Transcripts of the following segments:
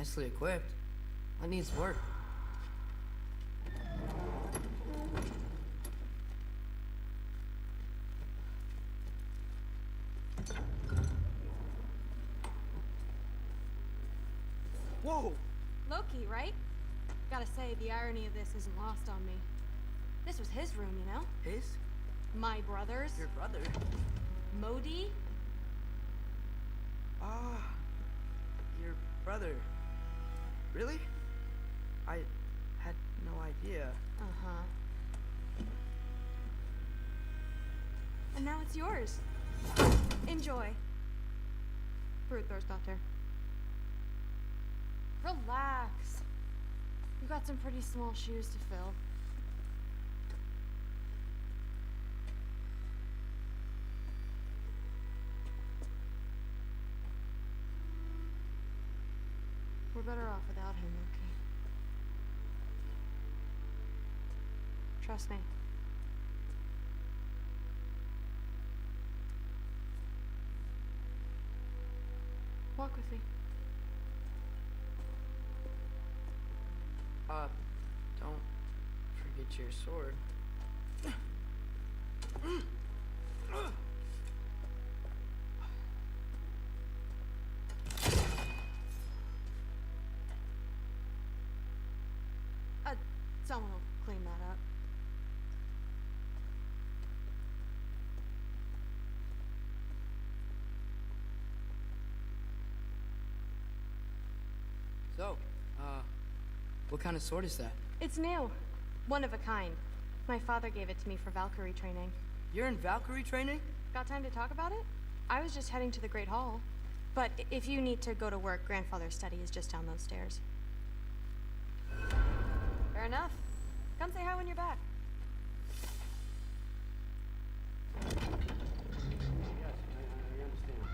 nicely equipped. What needs work? Whoa! Loki, right? Gotta say, the irony of this isn't lost on me. This was his room, you know? His? My brother's. Your brother? Modi? Ah, your brother. Really? I had no idea. Uh-huh. And now it's yours. Enjoy. Thor's doctor. Relax. You got some pretty small shoes to fill. We're better off without him, Loki. Trust me. Walk with me. Don't forget your sword. Someone will clean that up. So, what kind of sword is that? It's new. One of a kind. My father gave it to me for Valkyrie training. You're in Valkyrie training? Got time to talk about it? I was just heading to the Great Hall. But if you need to go to work, grandfather's study is just down those stairs. Fair enough. Come say hi when you're back. Yes, I understand.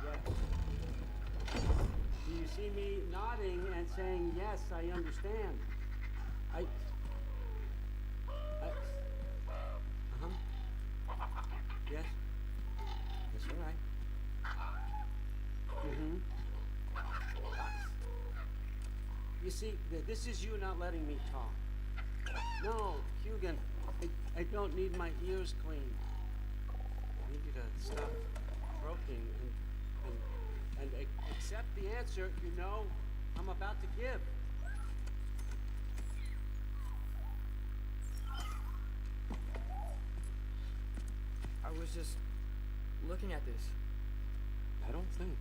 Yes. Do you see me nodding and saying, yes, I understand? Yes. That's all right. Mm-hmm. You see, this is you not letting me talk. No, Hugin, I don't need my ears cleaned. I need you to stop croaking and accept the answer you know I'm about to give. I was just looking at this. I don't think.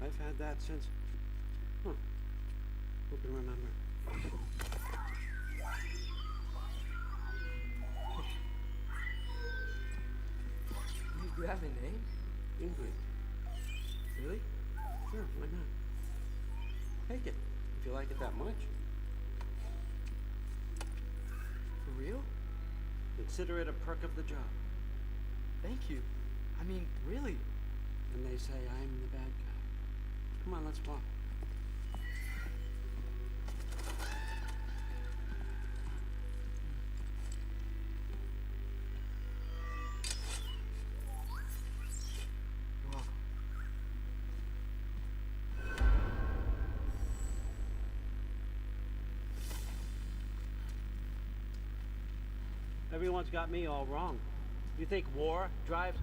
I've had that since... Huh. Who can remember? You have a name? Ingrid. Really? Sure, why not? Take it, if you like it that much. For real? Consider it a perk of the job. Thank you. I mean, really. And they say I'm the bad guy. Come on, let's walk. You're welcome. Everyone's got me all wrong. You think war drives...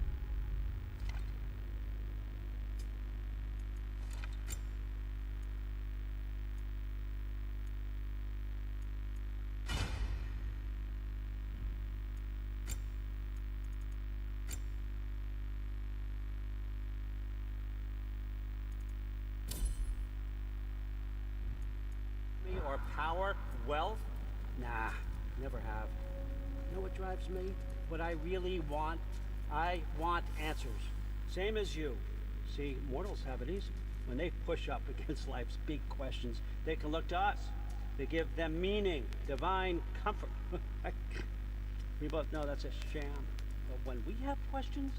or power, wealth? Nah, never have. You know what drives me? What I really want? I want answers. Same as you. See, mortals have it easy. When they push up against life's big questions, they can look to us. They give them meaning, divine comfort. We both know that's a sham. But when we have questions,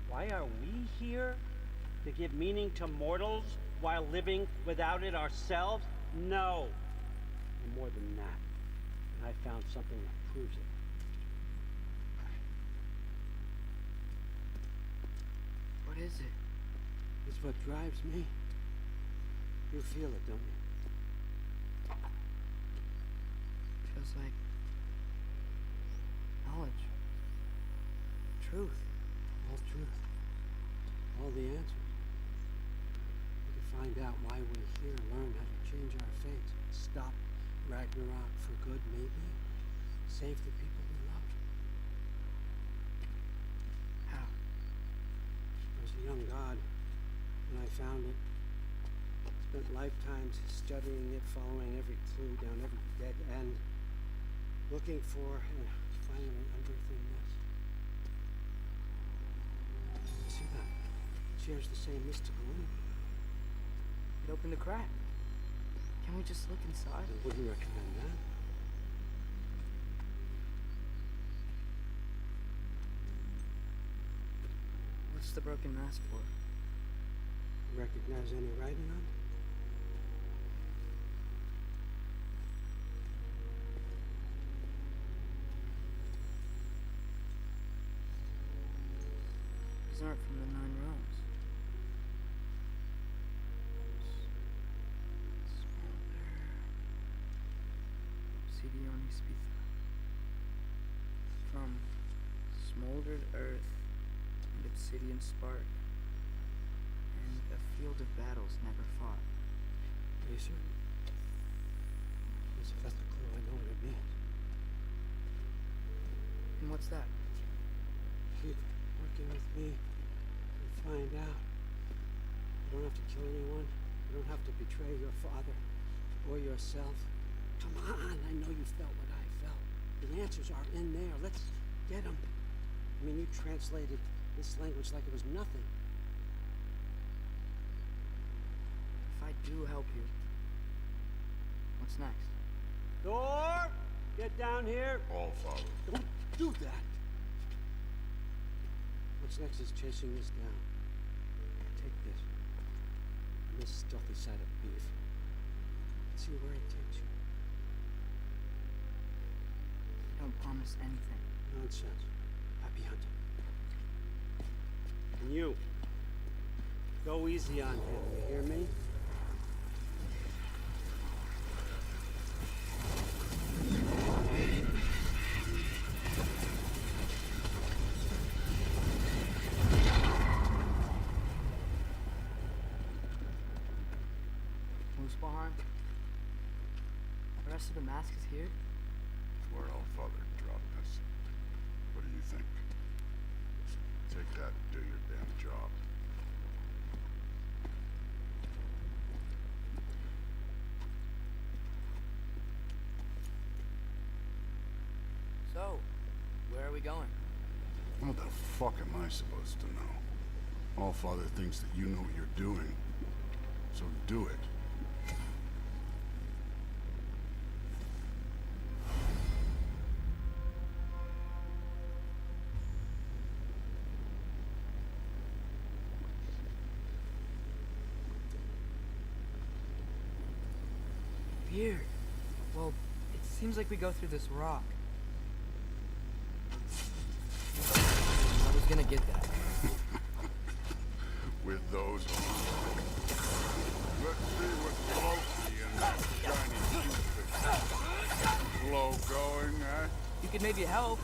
why are we here? To give meaning to mortals while living without it ourselves? No. And more than that. And I found something that proves it. What is it? It's what drives me. You feel it, don't you? Feels like knowledge. Truth. All truth. All the answers. We can find out why we're here, learn how to change our fate, stop Ragnarok for good, maybe. Save the people we love. How? I was a young god when I found it. Spent lifetimes studying it, following every clue down every dead end, looking for and finally unearthing this. See that? It shares the same mystical energy. It opened a crack. Can we just look inside? I wouldn't recommend that. What's the broken mask for? Recognize any writing on it? These aren't from the Nine Realms. From smoldered earth and obsidian spark, and a field of battles never fought. Are you certain? Because if that's the clue, I know what it means. And what's that? Keep working with me and find out. You don't have to kill anyone. You don't have to betray your father or yourself. Come on, I know you felt what I felt. The answers are in there. Let's get them. I mean, you translated this language like it was nothing. If I do help you, what's next? Thor, get down here. All Father. Don't do that. What's next is chasing this down. Take this. And this stealthy side of beef. See where it takes you. Don't promise anything. Nonsense. Happy hunting. And you. Go easy on him, you hear me? Muspelheim? The rest of the mask is here? Where All Father dropped us. What do you think? Take that and do your damn job. So, where are we going? What the fuck am I supposed to know? All Father thinks that you know what you're doing. So do it. Weird. Well, it seems like we go through this rock. I was gonna get that. With those on. Let's see what's floaty in that shiny toothpick. Flow going, eh? You could maybe help.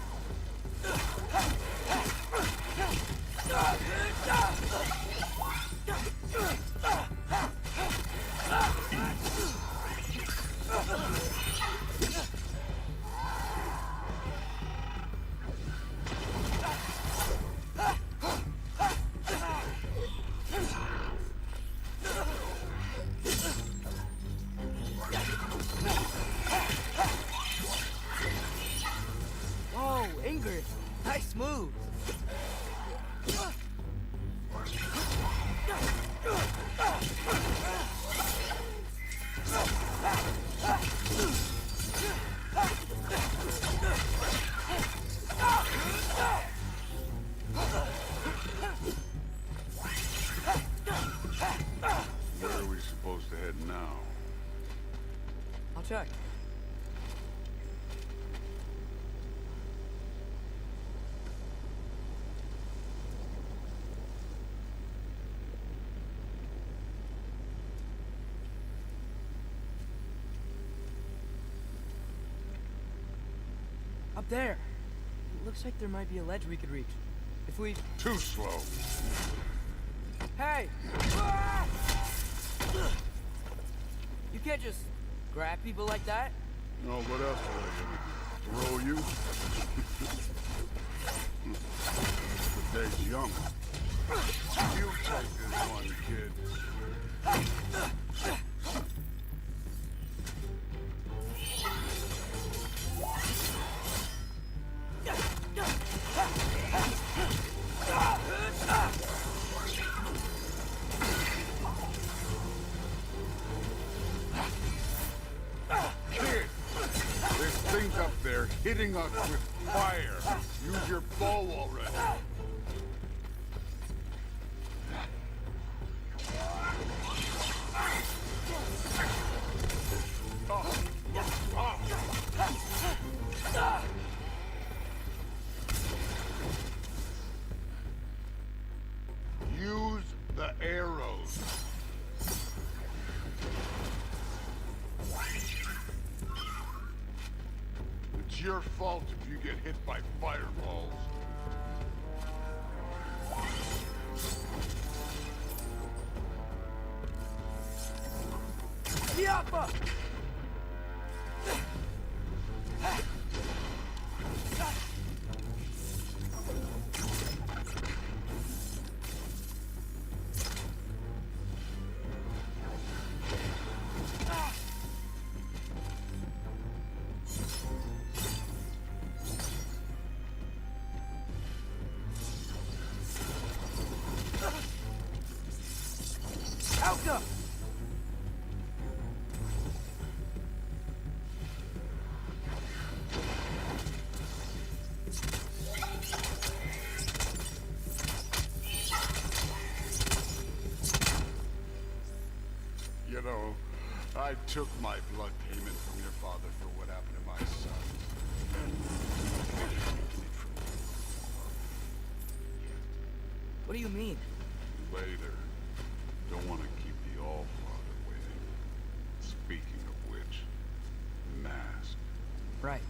Whoa, Ingrid, nice move. Where are we supposed to head now? I'll check. Up there. It looks like there might be a ledge we could reach. If we... Too slow. Hey! Ah! You can't just grab people like that. No, what else are they gonna do? Throw you? The day's young. You take this one, kid. Kid, there's things up there hitting us with fire. Use your bow already. Use the arrows. It's your fault if you get hit by fireballs. Yappa! Alka! You know, I took my blood payment from your father for what happened to my son. What do you mean? Later. Don't want to keep the All-Father waiting. Speaking of which, mask. Right.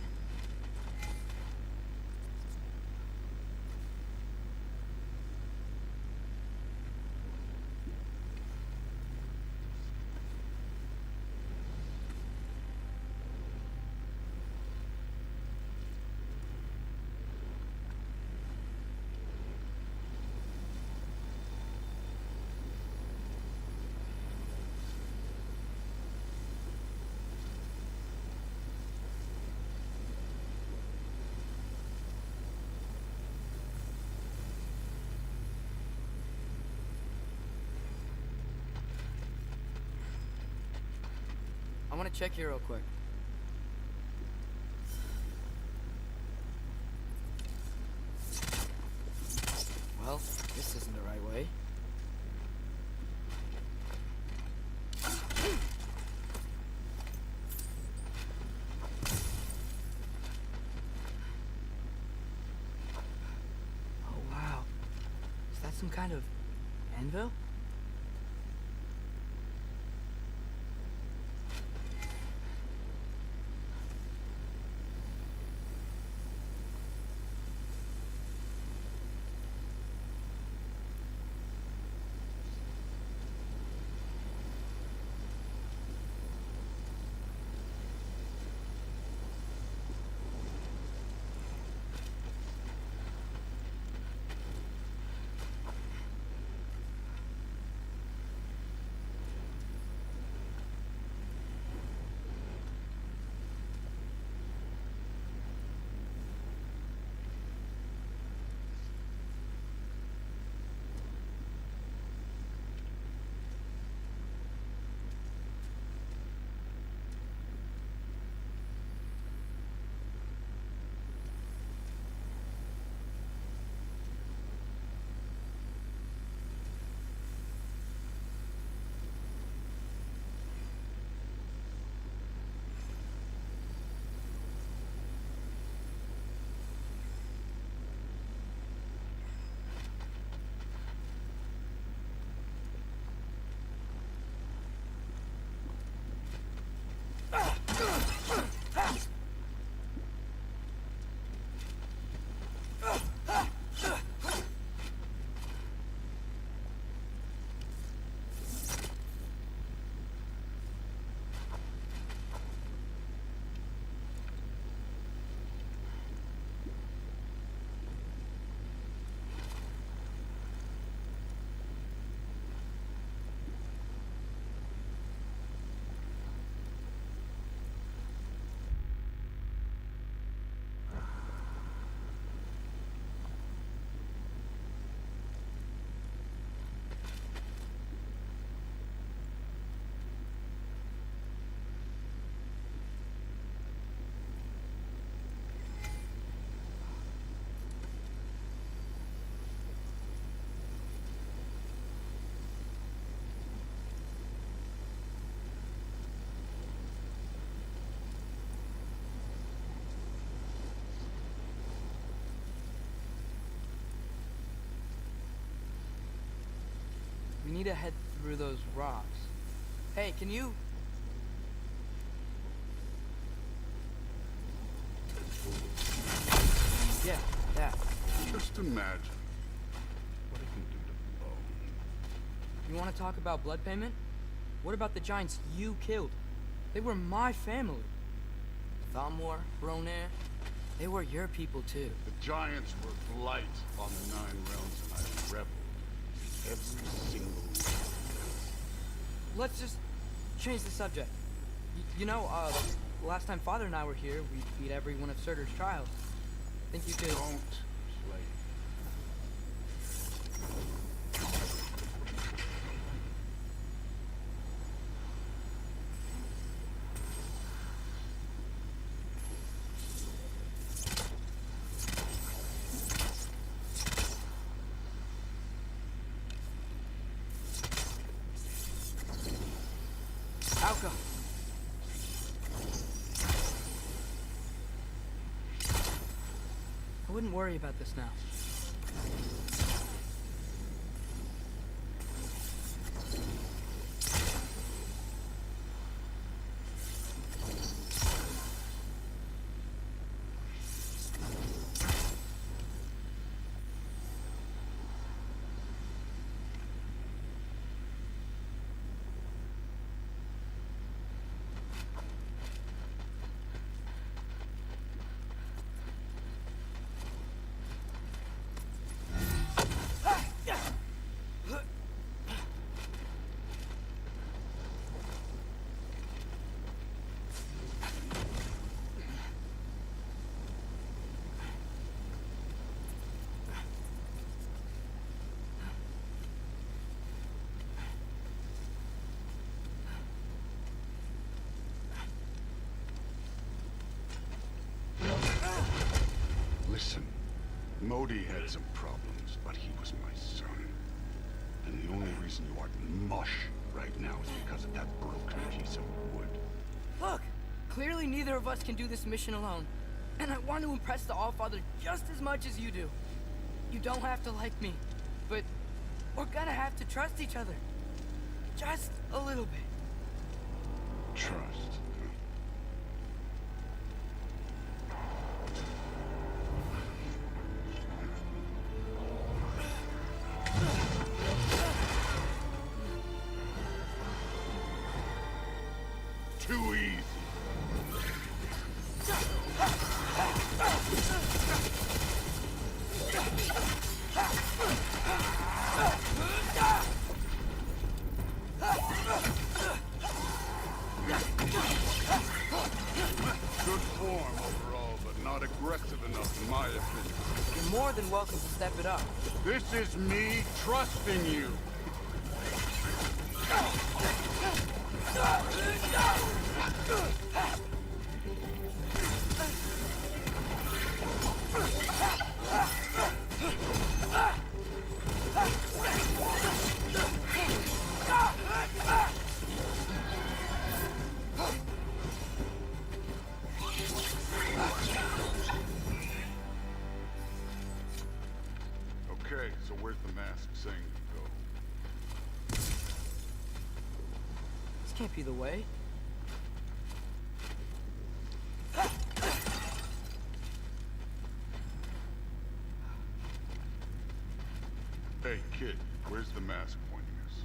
I want to check here real quick. Well, this isn't the right way. Oh, wow. Is that some kind of anvil? We need to head through those rocks. Hey, can you... Yeah, that. Just imagine what it can do to bone. You want to talk about blood payment? What about the giants you killed? They were my family. THOR, Ronair, they were your people too. The giants were blight on the 9 realms, and I reveled in every single one of them. Let's just change the subject. You know, last time Father and I were here, we beat every one of Surtur's trials. Think you could... Don't play. Alka. I wouldn't worry about this now. Listen, Modi had some problems, but he was my son. And the only reason you aren't mush right now is because of that broken piece of wood. Look! Clearly neither of us can do this mission alone. And I want to impress the Allfather just as much as you do. You don't have to like me, but we're gonna have to trust each other. Just a little bit. Trust. Too easy. Good form overall, but not aggressive enough in my opinion. You're more than welcome to step it up. This is me trusting you. Okay, so where's the mask saying to go? This can't be the way. Hey, kid, where's the mask pointing us?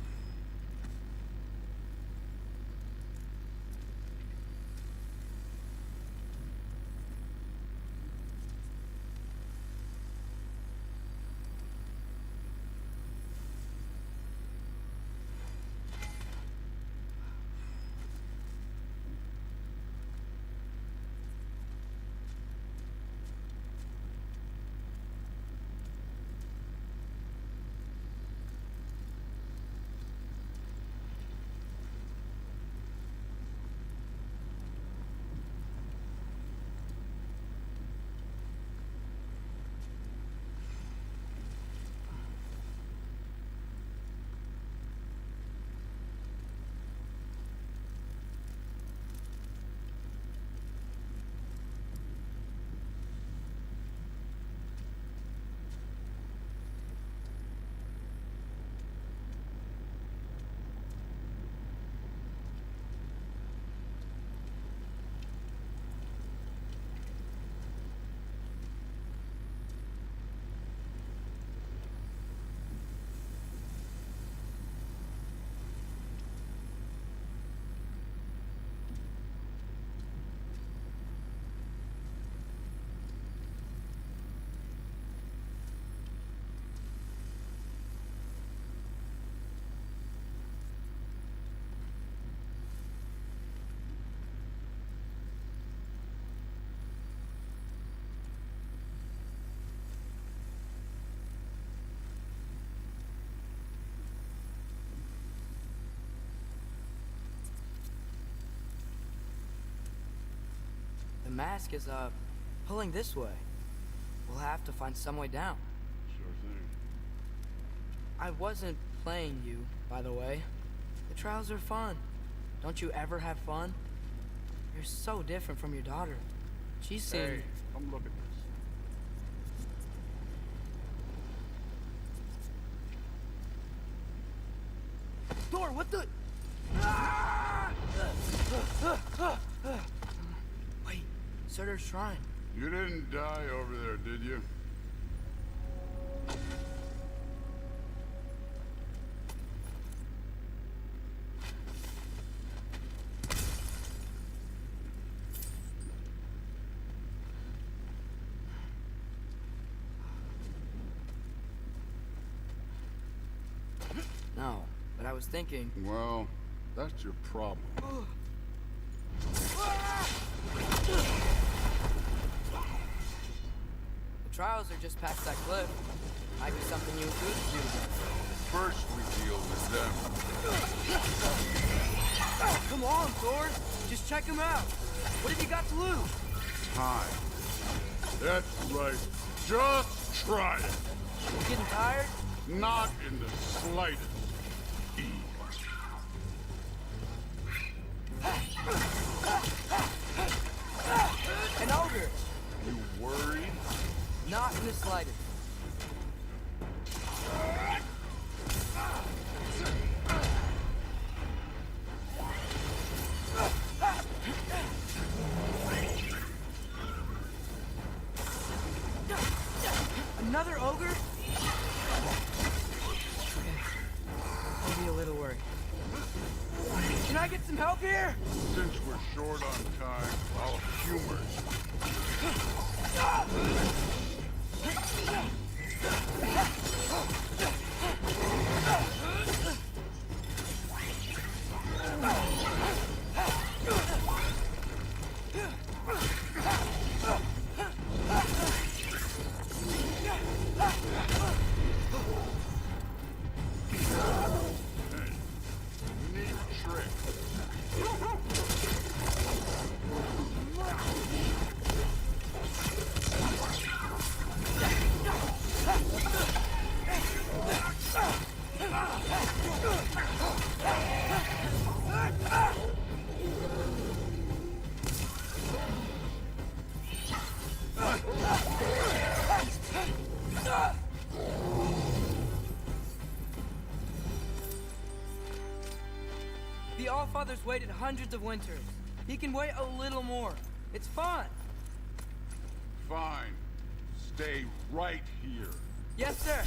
mask is, pulling this way. We'll have to find some way down. Sure thing. I wasn't playing you, by the way. The trials are fun. Don't you ever have fun? You're so different from your daughter. She's seen... Hey, come look at this. Thor, what the... Wait, Surtur's shrine. You didn't die over there, did you? No, but I was thinking... Well, that's your problem. The trials are just past that cliff. Might be something you and Cruz do. First we deal with them. Come on, Thor. Just check them out. What have you got to lose? Time. That's right. Just try it. You getting tired? Not in the slightest. An ogre. You worried? Not in the slightest. Another ogre? Maybe a little worried. Can I get some help here? Since we're short on time, I'll humor you. Neat trick. The Allfather's waited hundreds of winters. He can wait a little more. It's fun. Fine. Stay right here. Yes, sir.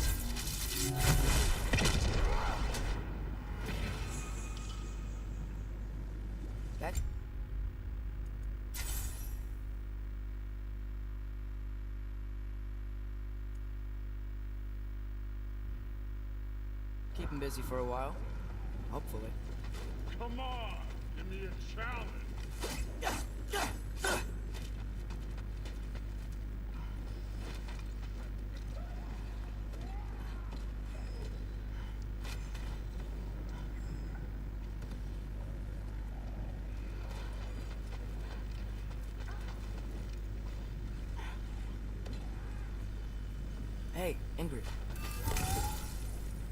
That... Keep him busy for a while. Hopefully. Come on, give me a challenge. Hey, Ingrid.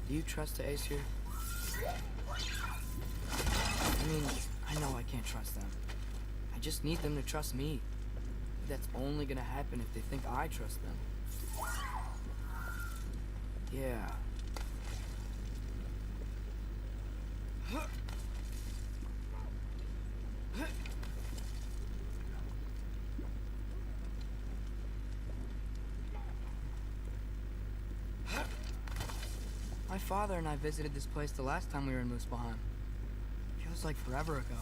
Do you trust the Aesir? I mean, I know I can't trust them. I just need them to trust me. But that's only gonna happen if they think I trust them. Yeah. My father and I visited this place the last time we were in Muspelheim. Feels like forever ago.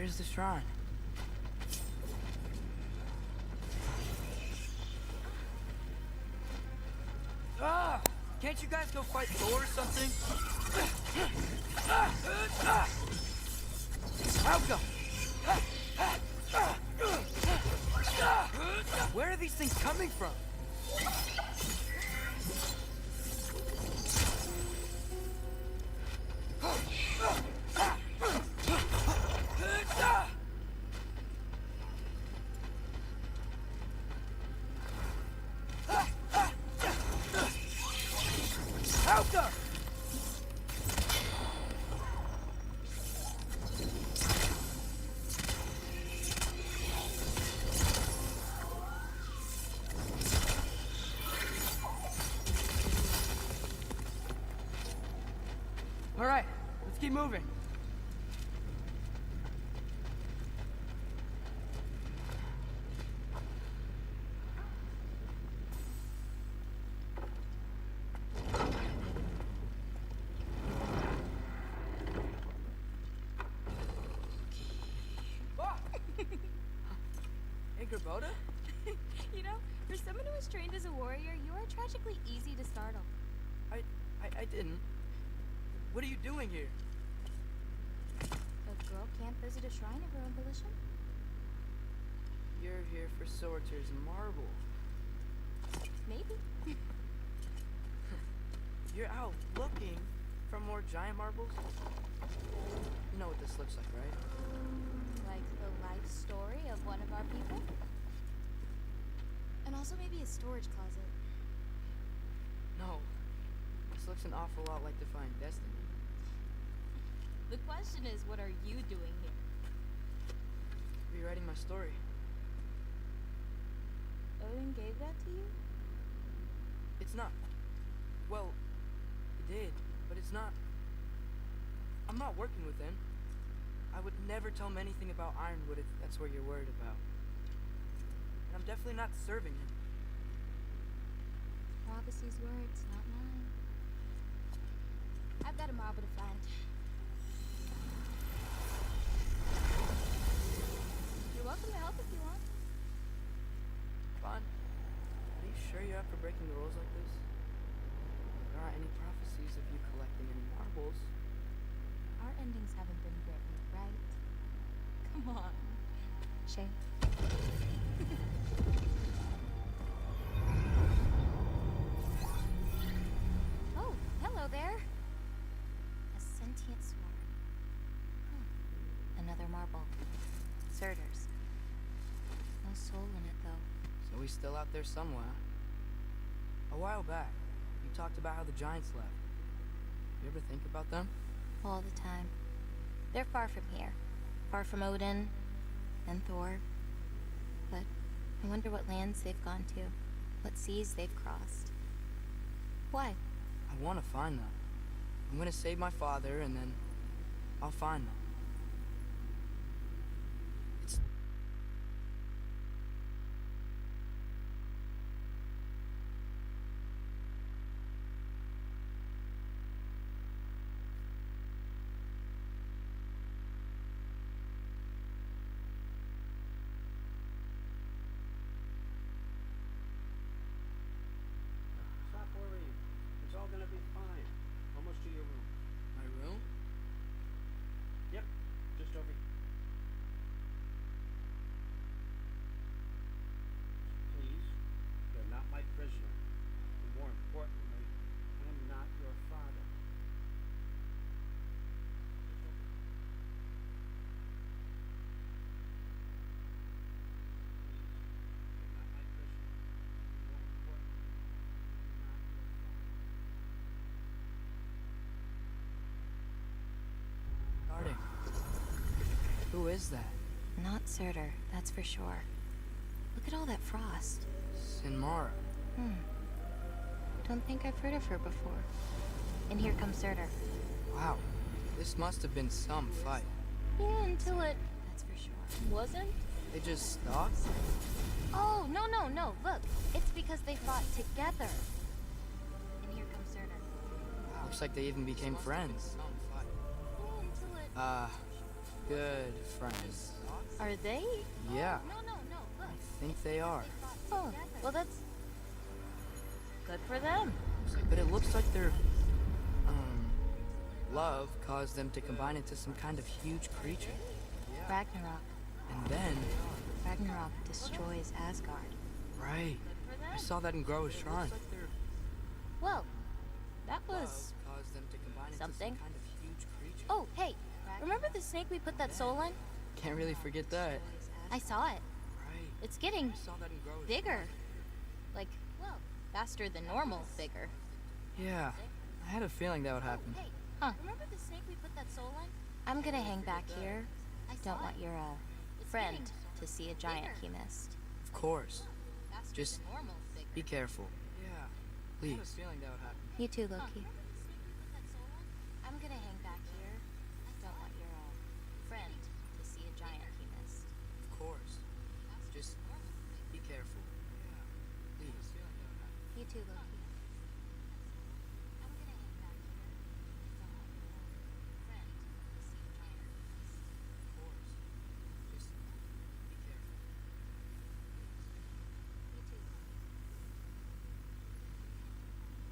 Where's the shrine? Ah! Can't you guys go fight Thor or something? I'll go! Where are these things coming from? All right, let's keep moving. Hey, Gerboda? You know, for someone who was trained as a warrior, you are tragically easy to startle. I didn't. What are you doing here? A girl can't visit a shrine of her own volition? You're here for Sorcerer's Marble. Maybe. You're out looking for more giant marbles? You know what this looks like, right? Like the life story of one of our people? And also maybe a storage closet. No. This looks an awful lot like Defying Destiny. The question is, what are you doing here? Rewriting my story. Odin gave that to you? It's not. Well, it did, but it's not. I'm not working with him. I would never tell him anything about Ironwood if that's what you're worried about. And I'm definitely not serving him. Prophecy's words, not mine. I've got a marble to find. You're welcome to help if you want. Fine. Are you sure you're up for breaking the rules like this? There aren't any prophecies of you collecting any marbles. Our endings haven't been written, right? Come on. Shay. Oh, hello there. A sentient swarm. Another marble. Surtur's. No soul in it, though. So he's still out there somewhere. A while back, you talked about how the giants left. You ever think about them? All the time. They're far from here. Far from Odin and Thor. But I wonder what lands they've gone to. What seas they've crossed. Why? I want to find them. I'm gonna save my father, and then I'll find them. It's... Stop worrying. It's all gonna be fine. Almost to your room. My room? Yep, just over here. Please, you're not my prisoner. And more importantly, I'm not your father. Starting. Who is that? Not Surtur, that's for sure. Look at all that frost. Sinmara. Don't think I've heard of her before. And here comes Surtur. Wow. This must have been some fight. Yeah, until it... That's for sure. Wasn't? They just stopped? Oh, no. Look, it's because they fought together. And here comes Surtur. Wow. Looks like they even became friends. Yeah, until it... good friends. Are they? Yeah, No, look. I think they are. Oh, well that's good for them. But it looks like their, love caused them to combine into some kind of huge creature. Ragnarok. And then, Ragnarok destroys Asgard. right, I saw that in Groa's shrine. Well, that Love was caused them to combine into something. some kind of huge creature. Oh, hey, remember the snake we put that soul in? Can't really forget that. I saw it. Right, It's getting I saw that in Groa's bigger. Like, faster than normal bigger. Yeah, I had a feeling that would happen. Huh. Remember the snake we put that soul in? I'm gonna hang back here. I don't want your, friend to see a giant he missed. Of course. Just normal be careful. Yeah, please. I had a feeling that would happen. You too, Loki. I'm gonna hang back here. I don't want your, friend to see a giant he missed. Of course. Just be careful. Yeah, please. You too, Loki. I'm gonna hang back here. I don't want your, friend to see a giant he missed. Of course.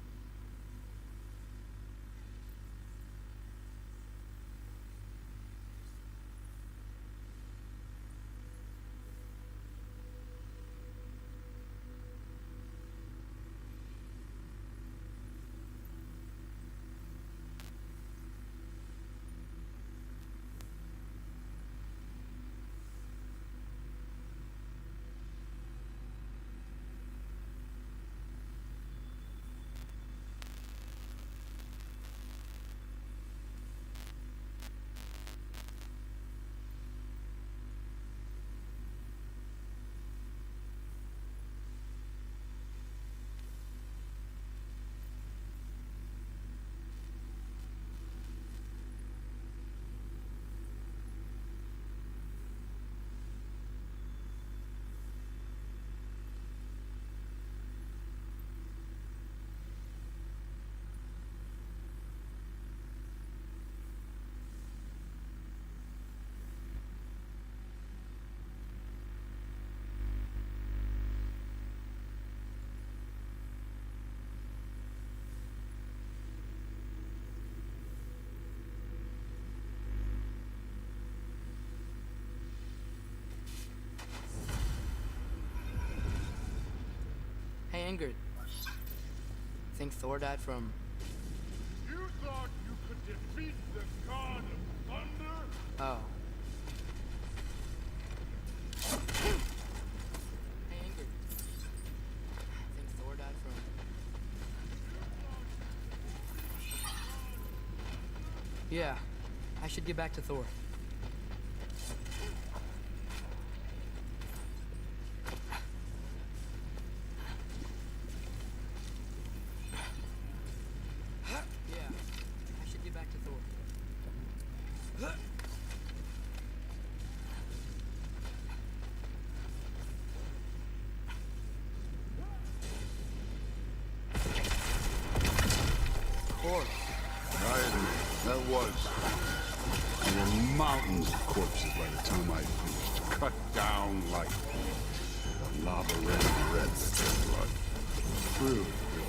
Just be careful. You too, Loki. Hey, Ingrid. Think Thor died from... You thought you could defeat the god of thunder? Oh. Hey, Ingrid. Think Thor died from... Yeah, I should get back to Thor. That was. There were mountains of corpses by the time I finished. Cut down like lava red with their blood. True.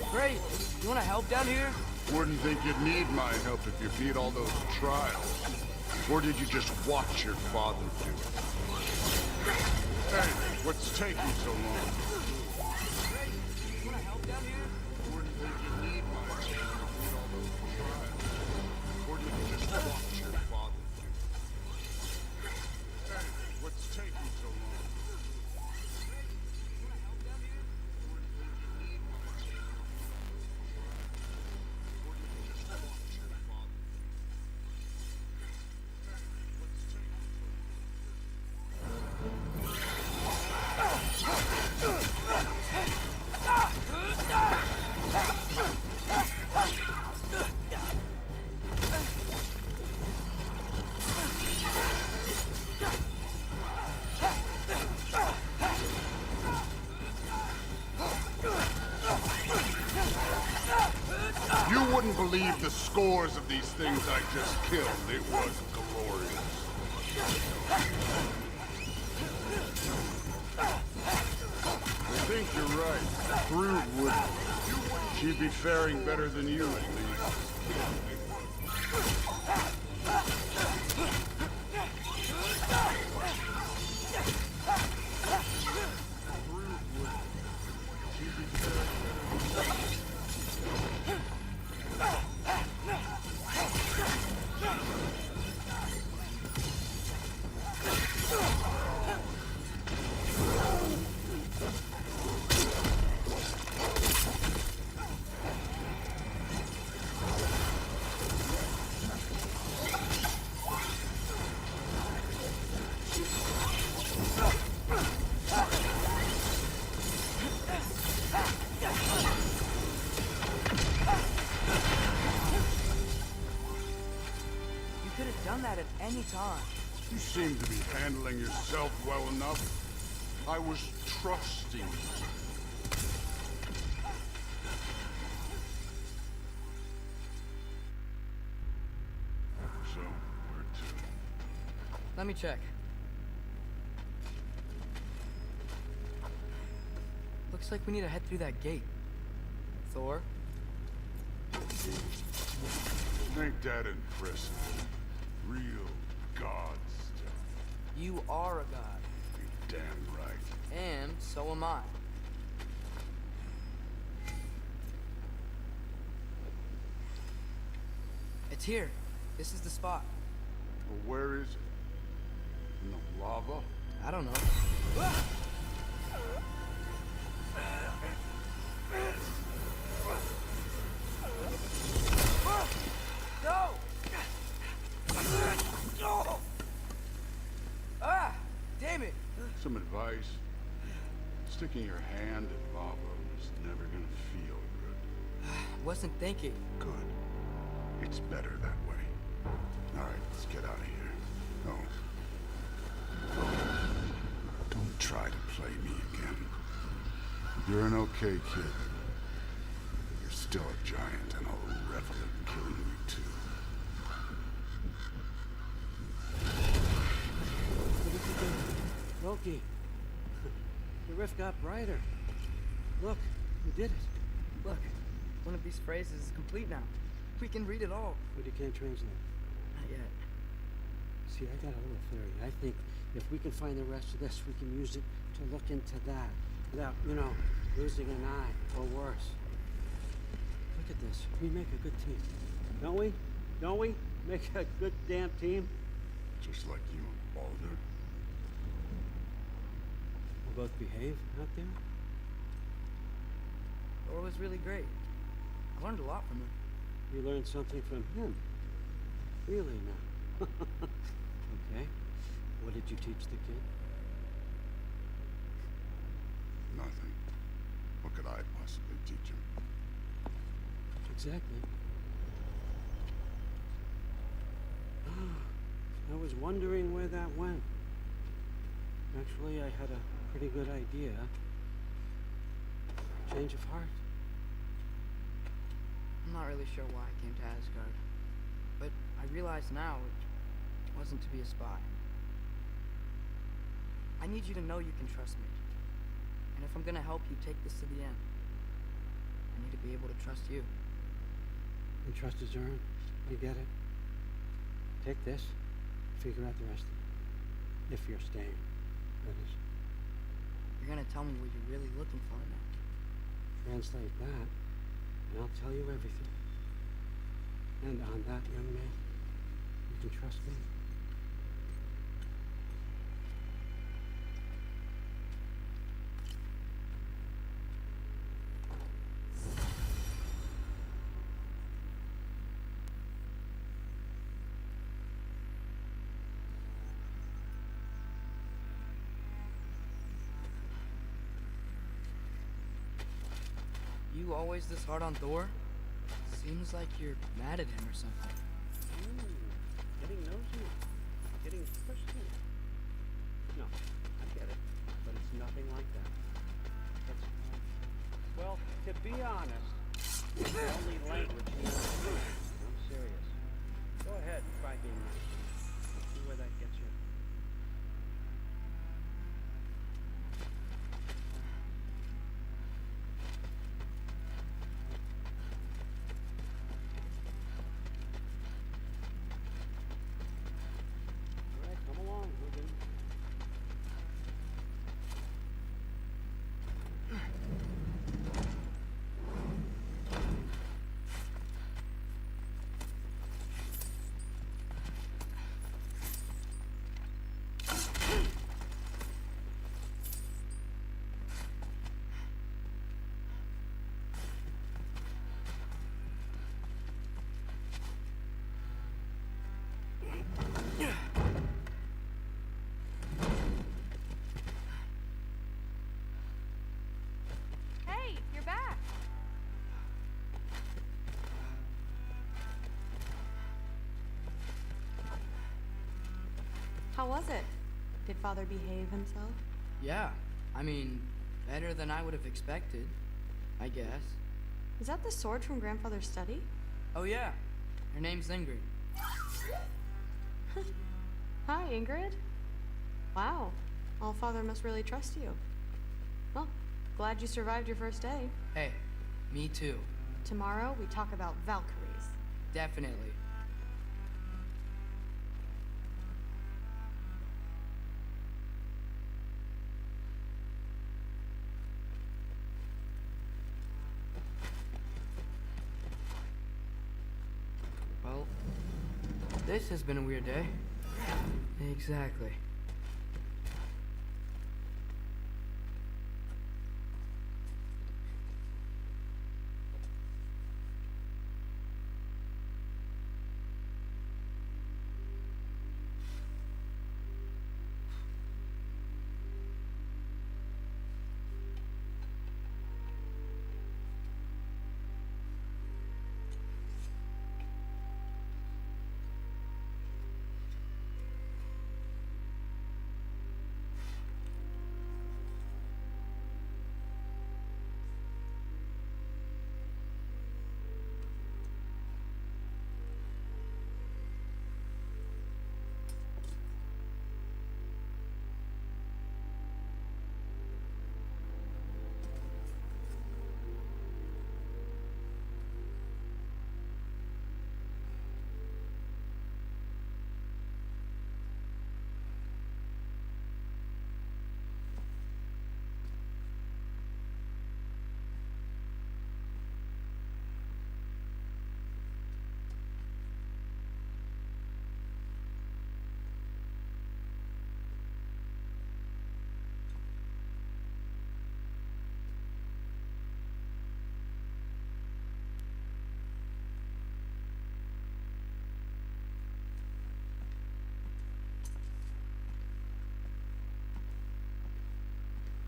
Great! You wanna help down here? Wouldn't think you'd need my help if you beat all those trials. Or did you just watch your father do it? Hey, what's taking so long? You wanna help down here? Wouldn't think you'd need my help if you beat all those trials. Or did you just watch your father do it? Hey, what's taking so long? You wouldn't believe the scores of these things I just killed. It was glorious. I think you're right. Thrud wouldn't. She'd be faring better than you, at least. At any time. You seem to be handling yourself well enough. I was trusting you. So, where to? Let me check. Looks like we need to head through that gate. Thor? Ain't that impressive? Real god stuff. You are a god. You're damn right. And so am I. It's here. This is the spot. Well, where is it? In the lava? I don't know. No! Ah! Damn it! Some advice. Sticking your hand in lava is never gonna feel good. Wasn't thinking. Good. It's better that way. Alright, let's get out of here. Oh. Don't try to play me again. You're an okay kid. You're still a giant, and I'll revel in killing you too. Loki, the rift got brighter. Look, we did it. Look, one of these phrases is complete now. We can read it all. But you can't translate. Not yet. See, I got a little theory. I think if we can find the rest of this, we can use it to look into that without, losing an eye or worse. Look at this. We make a good team. Don't we? Don't we? Make a good damn team? Just like you and Baldur. We'll both behave out there? Thor was really great. I learned a lot from him. You learned something from him? Really now? Okay. What did you teach the kid? Nothing. What could I possibly teach him? Exactly. I was wondering where that went. Actually, I had a pretty good idea. Change of heart. I'm not really sure why I came to Asgard, but I realize now it wasn't to be a spy. I need you to know you can trust me. And if I'm gonna help you take this to the end, I need to be able to trust you. And trust is earned. I get it. Take this, figure out the rest of it. If you're staying, that is. You're gonna tell me what you're really looking for now. Translate that, and I'll tell you everything. And on that, young man, you can trust me. You always this hard on Thor? Seems like you're mad at him or something. Getting nosy. Getting pushy. No, I get it. But it's nothing like that. That's well, to be honest, it's the only language he understands. I'm serious. Go ahead, try being nice. Let's see where that gets you. How was it? Did Father behave himself? Yeah, I mean, better than I would have expected, I guess. Is that the sword from Grandfather's study? Oh yeah, her name's Ingrid. Hi, Ingrid. Wow, Allfather must really trust you. Well, glad you survived your first day. Hey, me too. Tomorrow, we talk about Valkyries. Definitely. Well, this has been a weird day. Exactly.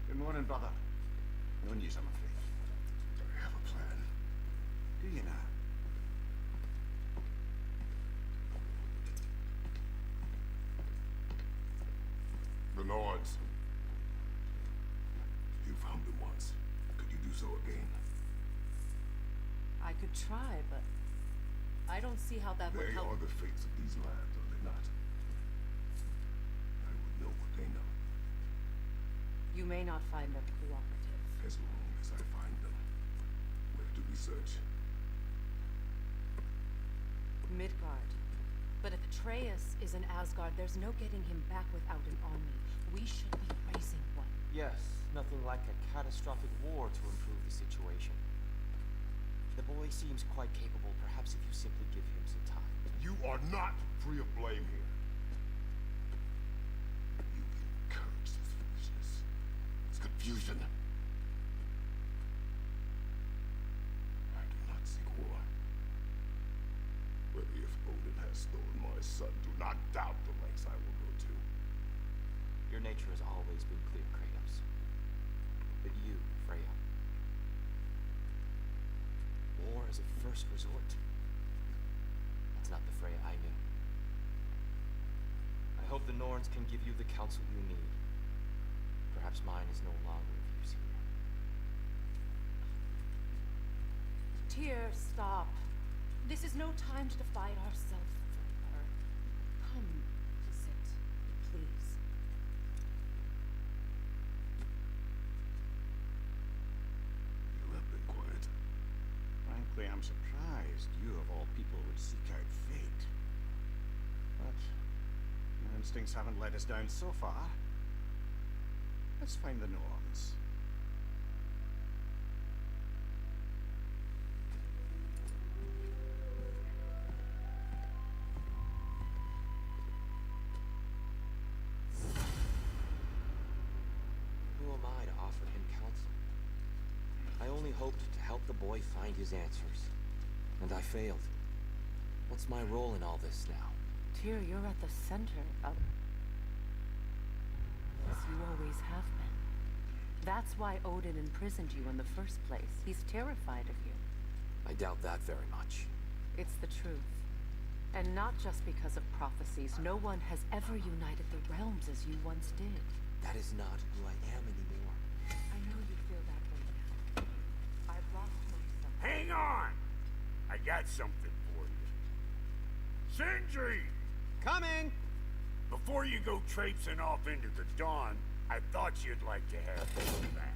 Good morning, brother. No news, I'm afraid. I have a plan. Do you now? The Nords. You found them once. Could you do so again? I could try, but I don't see how that would They help. are the fates of these lands, are they not? I would know what they know. You may not find them cooperative. As long as I find them. Where do we search? Midgard. But if Atreus is in Asgard, there's no getting him back without an army. We should be raising one. Yes, nothing like a catastrophic war to improve the situation. The boy seems quite capable. Perhaps if you simply give him some time. You are not free of blame here. You encourage this foolishness. This confusion. I do not seek war. But if Odin has stolen my son, do not doubt the lengths I will go to. Your nature has always been clear, Kratos. But you, Freya. War as a first resort. That's not the Freya I knew. I hope the Norns can give you the counsel you need. Perhaps mine is no longer of use here. Tyr, stop. This is no time to divide ourselves further. Come, sit, please. You have been quiet. Frankly, I'm surprised you of all people would seek out fate. But your instincts haven't led us down so far. Let's find the Norns. Who am I to offer him counsel? I only hoped to help the boy find his answers. And I failed. What's my role in all this now? Tyr, you're at the center of... As you always have been. That's why Odin imprisoned you in the first place. He's terrified of you. I doubt that very much. It's the truth. And not just because of prophecies. No one has ever united the realms as you once did. That is not who I am anymore. I know you feel that way now. I've lost myself. Hang on! I got something for you. Sindri! Coming! Before you go traipsing off into the dawn, I thought you'd like to have this back.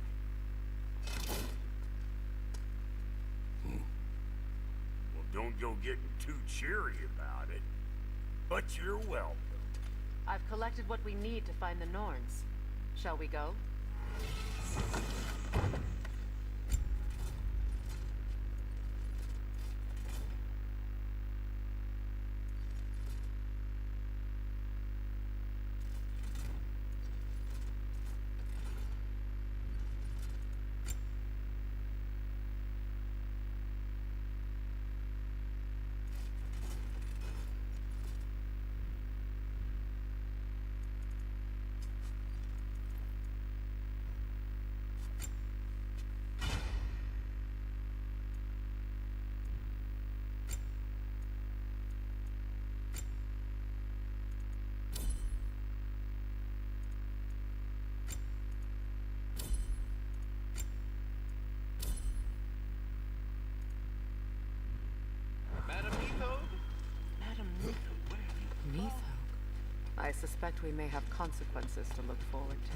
Well, don't go getting too cheery about it. But you're welcome. I've collected what we need to find the Norns. Shall we go? I suspect we may have consequences to look forward to.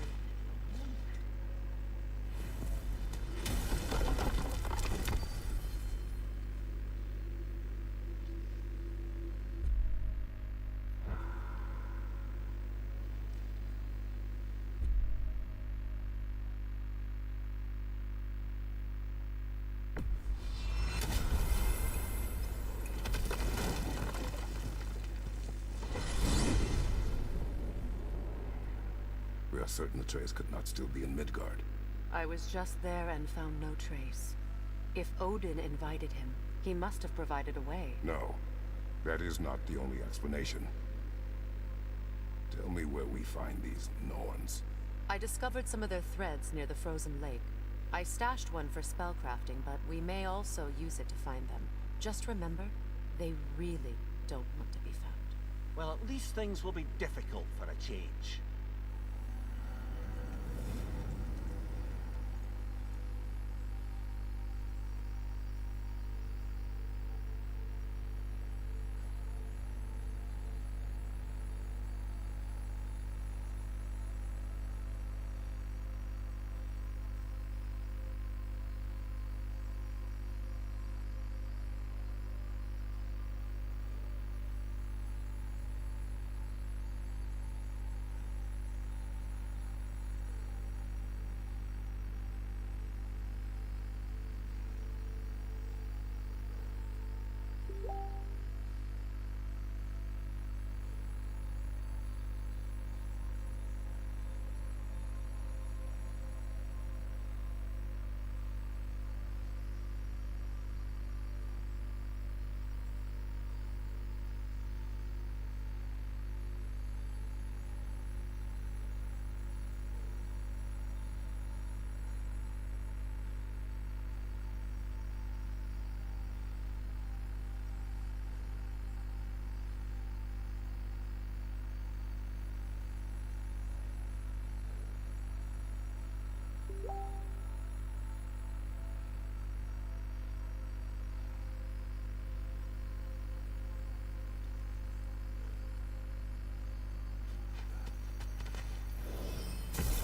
We are certain Atreus could not still be in Midgard. I was just there and found no trace. If Odin invited him, he must have provided a way. No, that is not the only explanation. Tell me where we find these Norns. I discovered some of their threads near the frozen lake. I stashed one for spellcrafting, but we may also use it to find them. Just remember, they really don't want to be found. Well, at least things will be difficult for a change.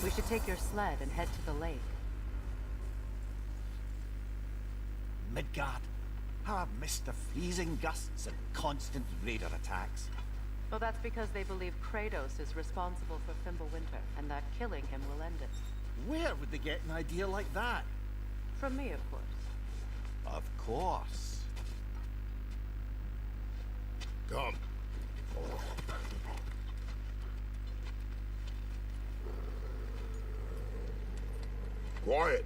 We should take your sled and head to the lake. Midgard. How I've missed the freezing gusts and constant raider attacks. Well, that's because they believe Kratos is responsible for Fimbulwinter, and that killing him will end it. Where would they get an idea like that? From me, of course. Of course. Come. Quiet.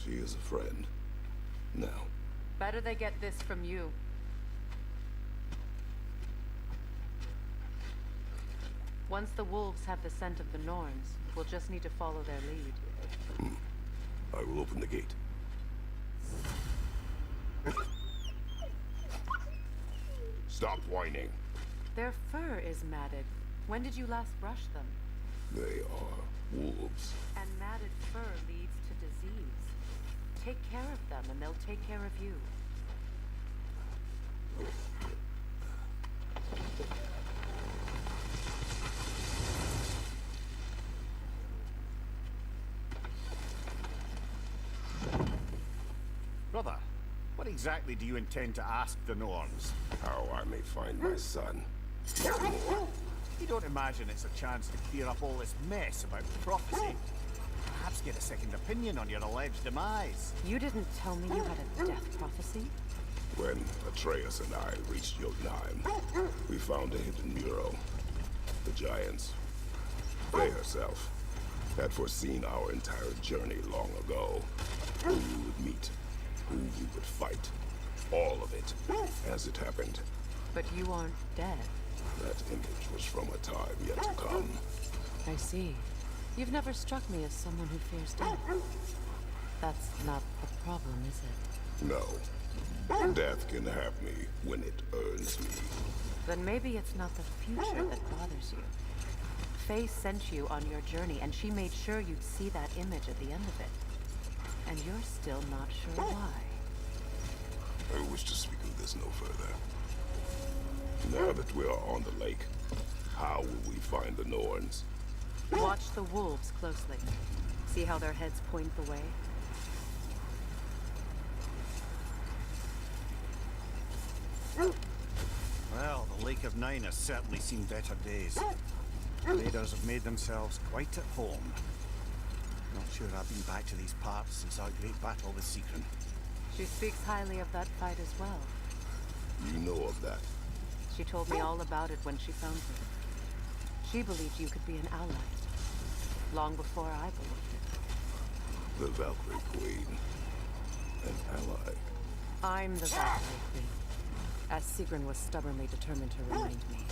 She is a friend. Now. Better they get this from you. Once the wolves have the scent of the Norns, we'll just need to follow their lead. I will open the gate. Stop whining. Their fur is matted. When did you last brush them? They are wolves. And matted fur leads to disease. Take care of them, and they'll take care of you. Brother, what exactly do you intend to ask the Norns? How I may find my son. What more? You don't imagine it's a chance to clear up all this mess about prophecy? Perhaps get a second opinion on your alleged demise. You didn't tell me you had a death prophecy? When Atreus and I reached Jotunheim, we found a hidden mural. The giants, Faye herself, had foreseen our entire journey long ago. Who we would meet, who we would fight. All of it, as it happened. But you aren't dead. That image was from a time yet to come. I see. You've never struck me as someone who fears death. That's not the problem, is it? No. Death can have me when it earns me. Then maybe it's not the future that bothers you. Faye sent you on your journey, and she made sure you'd see that image at the end of it. And you're still not sure why. I wish to speak of this no further. Now that we are on the lake, how will we find the Norns? Watch the wolves closely. See how their heads point the way? Well, the Lake of Nine has certainly seen better days. Raiders have made themselves quite at home. Not sure I've been back to these parts since our great battle with Sigrun. She speaks highly of that fight as well. You know of that? She told me all about it when she found me. She believed you could be an ally. Long before I believed it. The Valkyrie Queen. An ally. I'm the Valkyrie Queen. As Sigrun was stubbornly determined to remind me.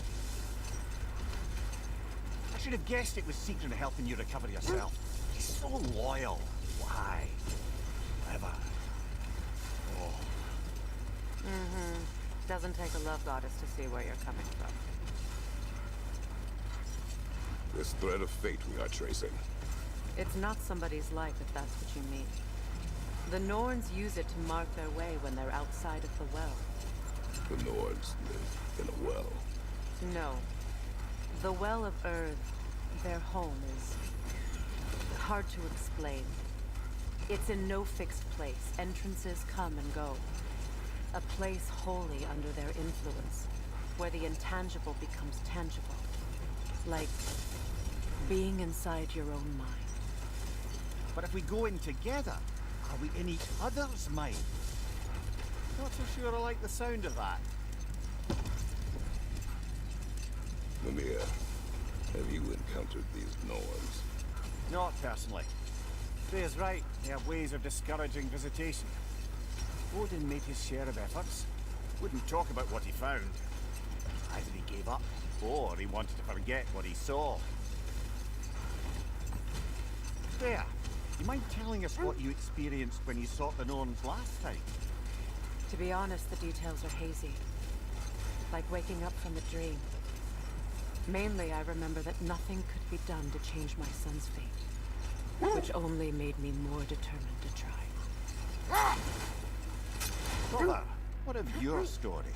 I should have guessed it was Sigrun helping you recover yourself. He's so loyal. Why? Ever. Oh. Doesn't take a love goddess to see where you're coming from. This thread of fate we are tracing. It's not somebody's life if that's what you mean. The Norns use it to mark their way when they're outside of the well. The Norns live in a well. No. The Well of Earth, their home, is hard to explain. It's in no fixed place. Entrances come and go. A place wholly under their influence, where the intangible becomes tangible. Like being inside your own mind. But if we go in together, are we in each other's mind? Not so sure I like the sound of that. Mimir, have you encountered these Norns? Not personally. Faye's right. They have ways of discouraging visitation. Odin made his share of efforts. Wouldn't talk about what he found. Either he gave up, or he wanted to forget what he saw. Faye, you mind telling us what you experienced when you sought the Norns last time? To be honest, the details are hazy. Like waking up from a dream. Mainly, I remember that nothing could be done to change my son's fate. Which only made me more determined to try. Brother, what of your story?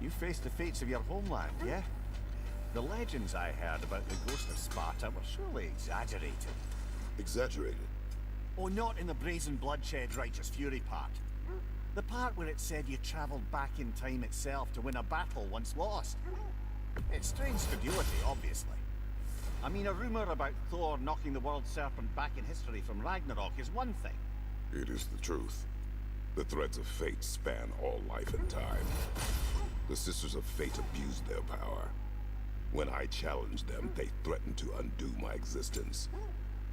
You faced the fates of your homeland, yeah? The legends I heard about the ghost of Sparta were surely exaggerated. Exaggerated? Oh, not in the brazen bloodshed righteous fury part. The part where it said you traveled back in time itself to win a battle once lost. It's strange credulity, obviously. I mean, a rumor about Thor knocking the world serpent back in history from Ragnarok is one thing. It is the truth. The threads of fate span all life and time. The Sisters of Fate abused their power. When I challenged them, they threatened to undo my existence.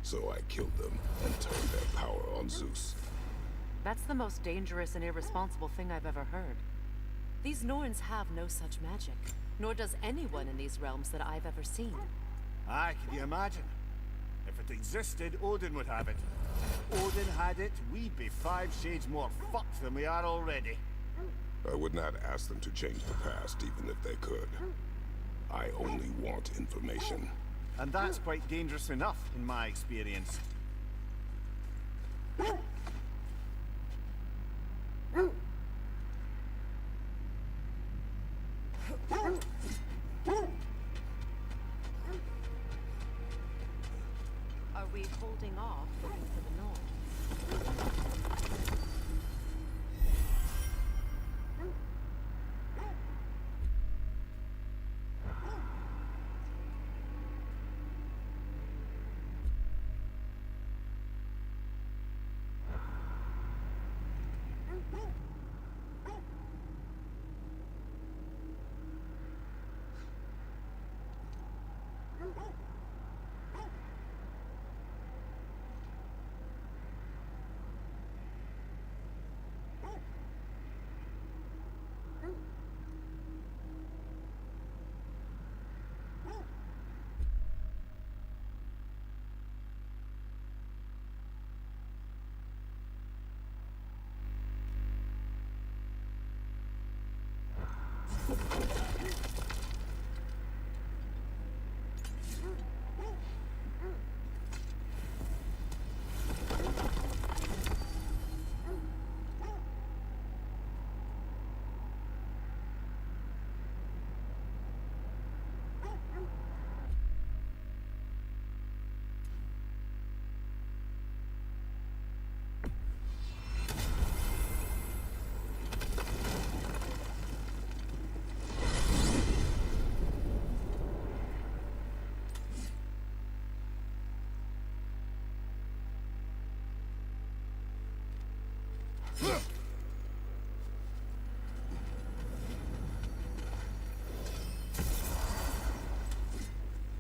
So I killed them and turned their power on Zeus. That's the most dangerous and irresponsible thing I've ever heard. These Norns have no such magic, nor does anyone in these realms that I've ever seen. Aye, can you imagine? If it existed, Odin would have it. If Odin had it, we'd be 5 shades more fucked than we are already. I would not ask them to change the past, even if they could. I only want information. And that's quite dangerous enough, in my experience. Are we holding off looking for the Norse?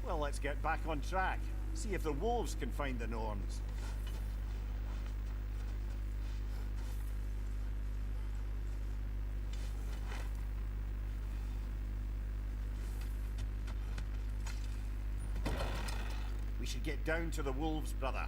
Well, let's get back on track. See if the wolves can find the Norns. We should get down to the wolves, brother.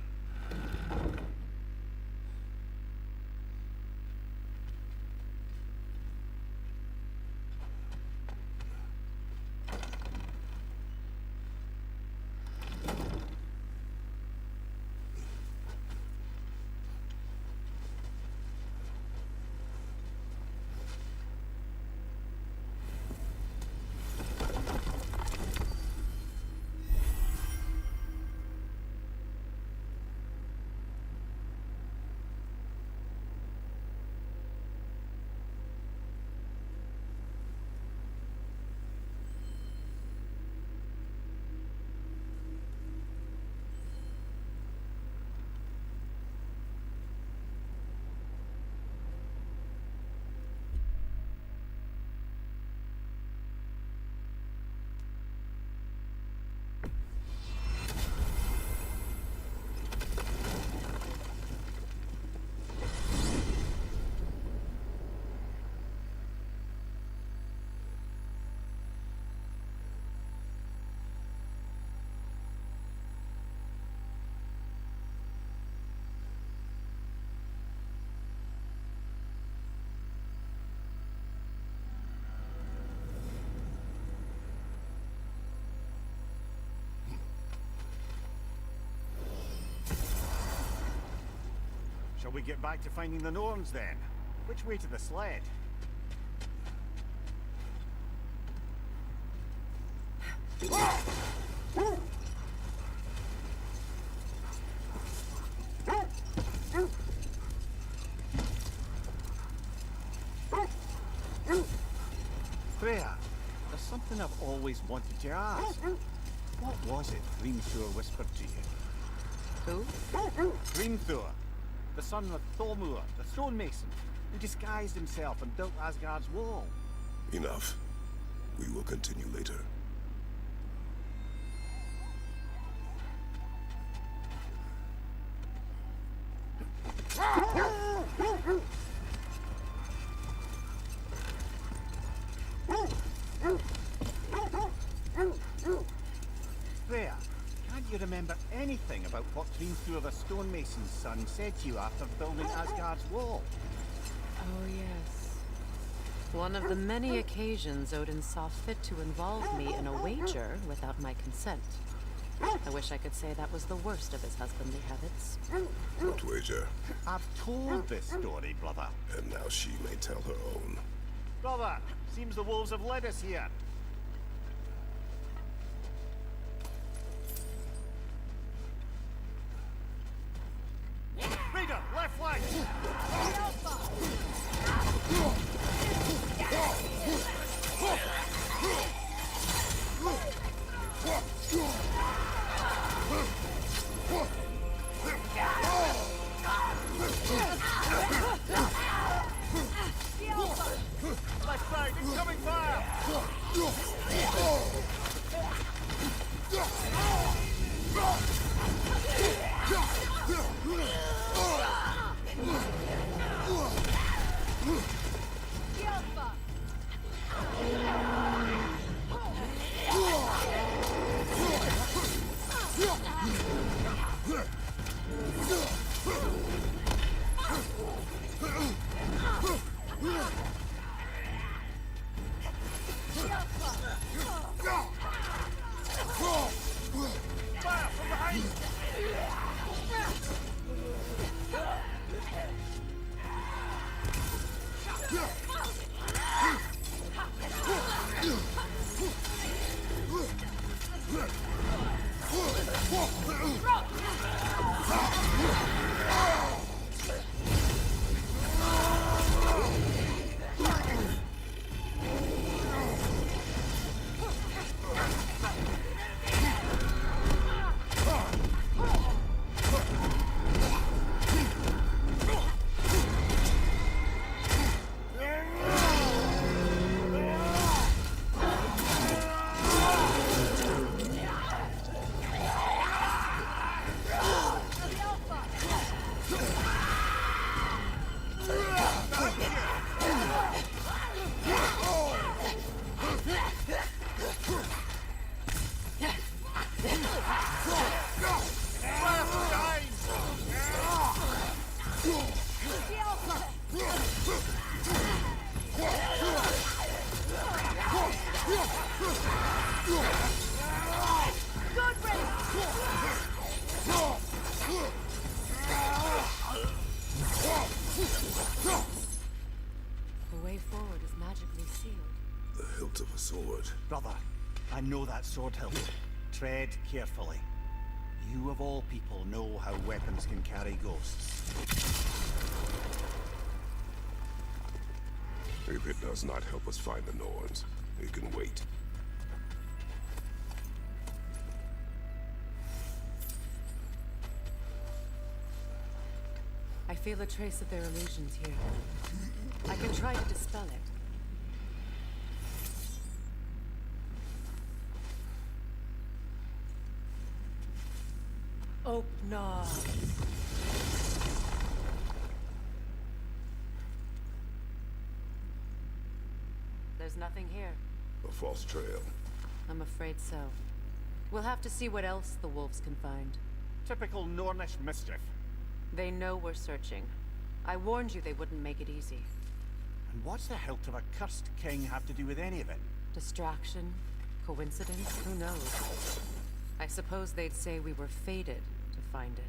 Shall we get back to finding the Norns then? Which way to the sled? Freya, there's something I've always wanted to ask. What was it Hrimthur whispered to you? Who? Hrimthur, the son of Thormur, the stonemason, who disguised himself and built Asgard's wall. Enough. We will continue later. Freya, can't you remember anything about what Hrimthur the stonemason's son said to you after building Asgard's wall? Oh, yes. One of the many occasions Odin saw fit to involve me in a wager without my consent. I wish I could say that was the worst of his husbandly habits. What wager? I've told this story, brother. And now she may tell her own. Brother, seems the wolves have led us here. Raider, left flank! Left side, incoming fire! Fire from behind! The way forward is magically sealed. The hilt of a sword. Brother, I know that sword hilt. Tread carefully. You of all people know how weapons can carry ghosts. If it does not help us find the Norns, it can wait. I feel a trace of their illusions here. I can try to dispel it. Open. There's nothing here. A false trail. I'm afraid so. We'll have to see what else the wolves can find. Typical Nornish mischief. They know we're searching. I warned you they wouldn't make it easy. And what's the hilt of a cursed king have to do with any of it? Distraction? Coincidence? Who knows? I suppose they'd say we were fated to find it.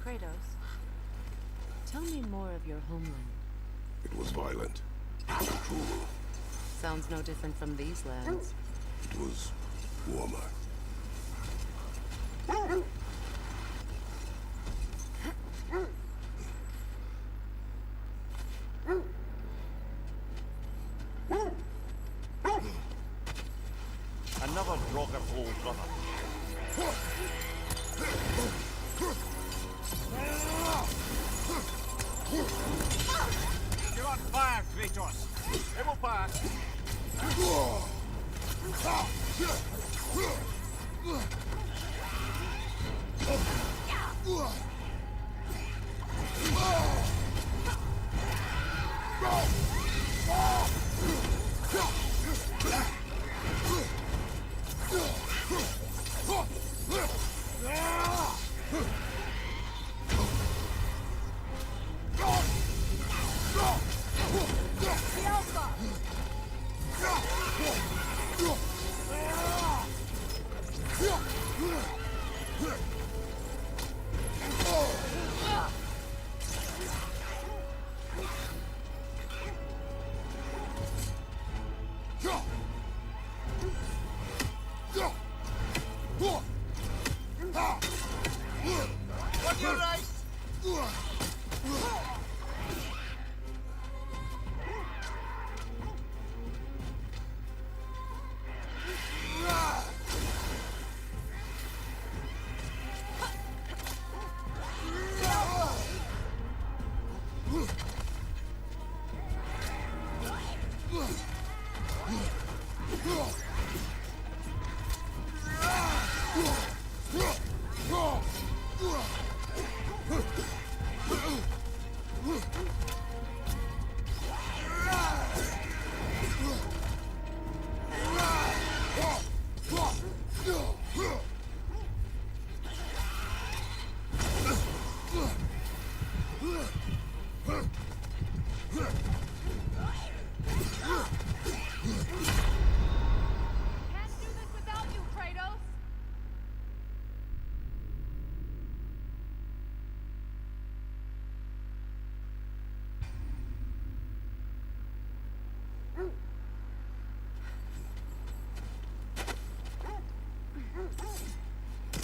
Kratos, tell me more of your homeland. It was violent. Cruel. Sounds no different from these lands. It was warmer. Another Draugr brother. You're on fire, Kratos. It will pass.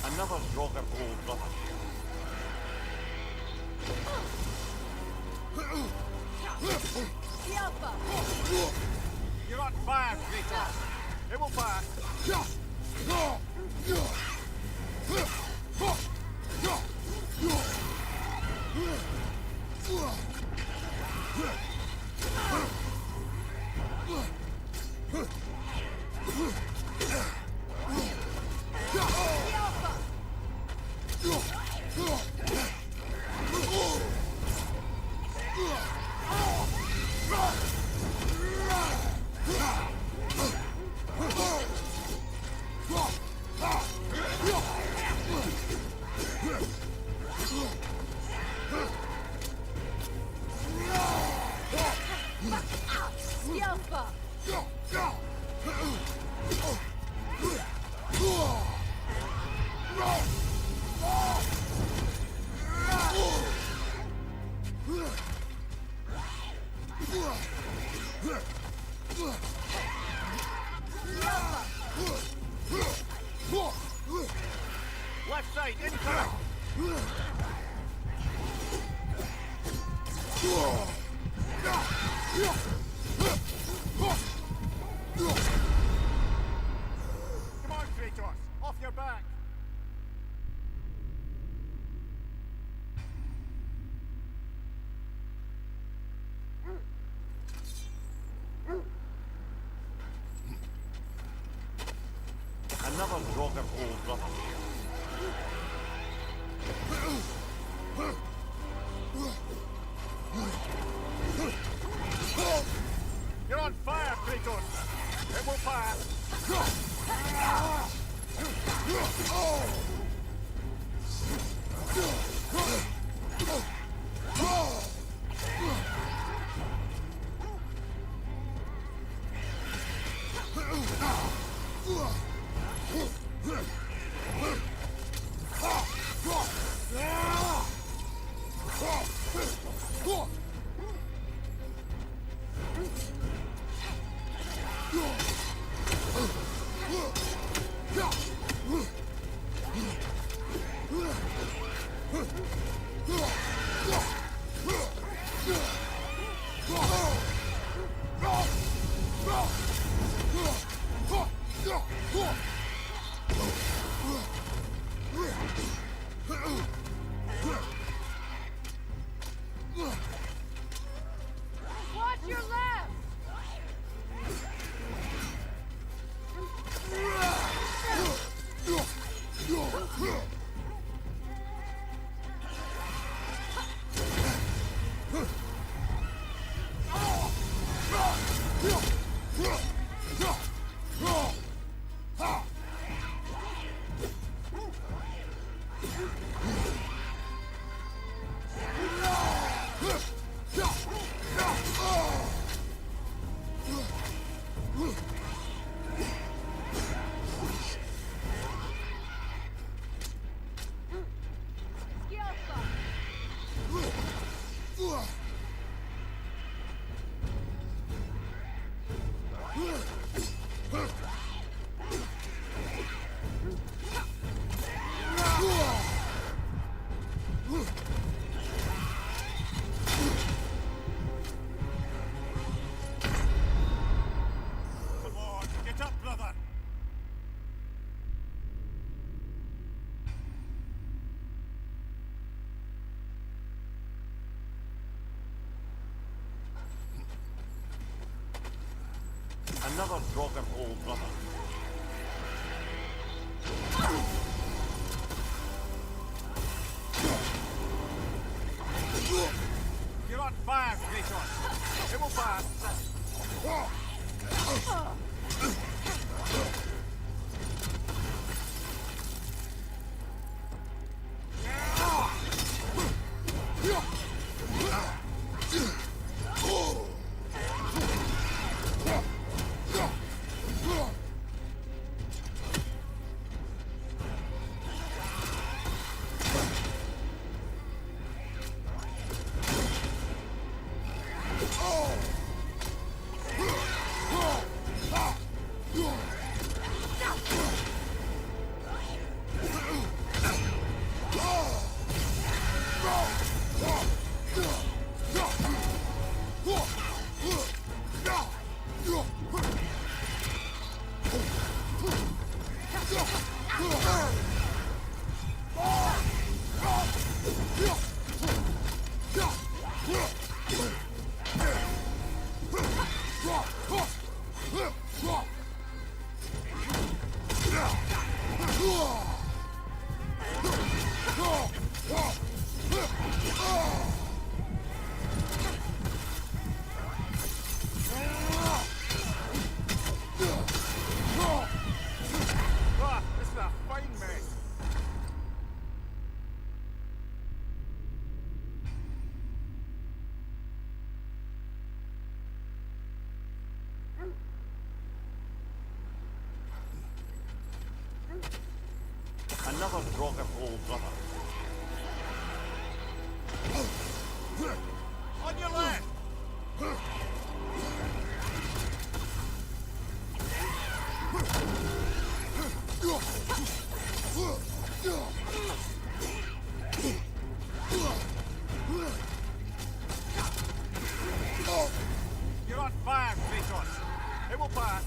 Another Draugr old brother. You're on fire, Kratos. It will pass. Left side, incorrect. Come on, Kratos, off your back. Another Draugr old brother. You're on fire, Kratos! It will pass! Another Draugr hole, brother. You're on fire, Kratos. It will pass. Another Draugr hole, brother. On your left! You're on fire, Kratos. It will pass.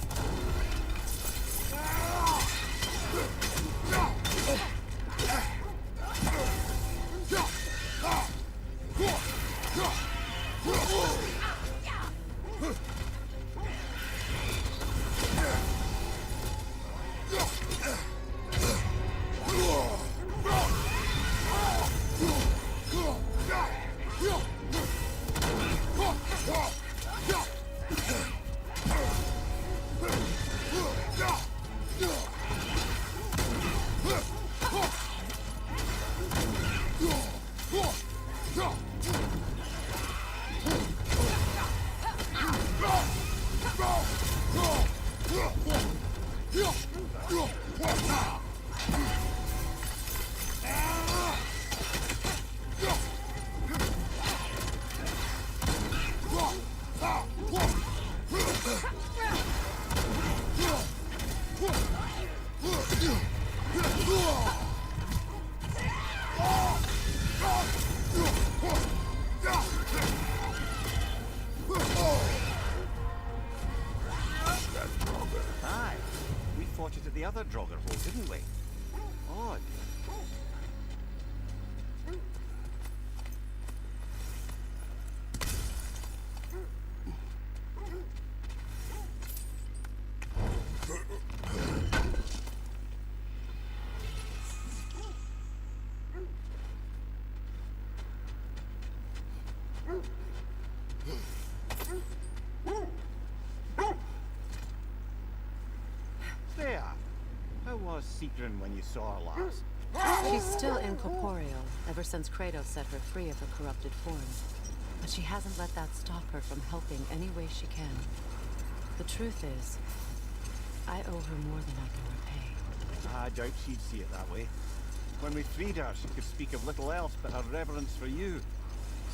The other Draugr hole, didn't we? Odd. was secret when you saw her last? She's still incorporeal, ever since Kratos set her free of her corrupted form. But she hasn't let that stop her from helping any way she can. The truth is, I owe her more than I can repay. I doubt she'd see it that way. When we freed her, she could speak of little else but her reverence for you.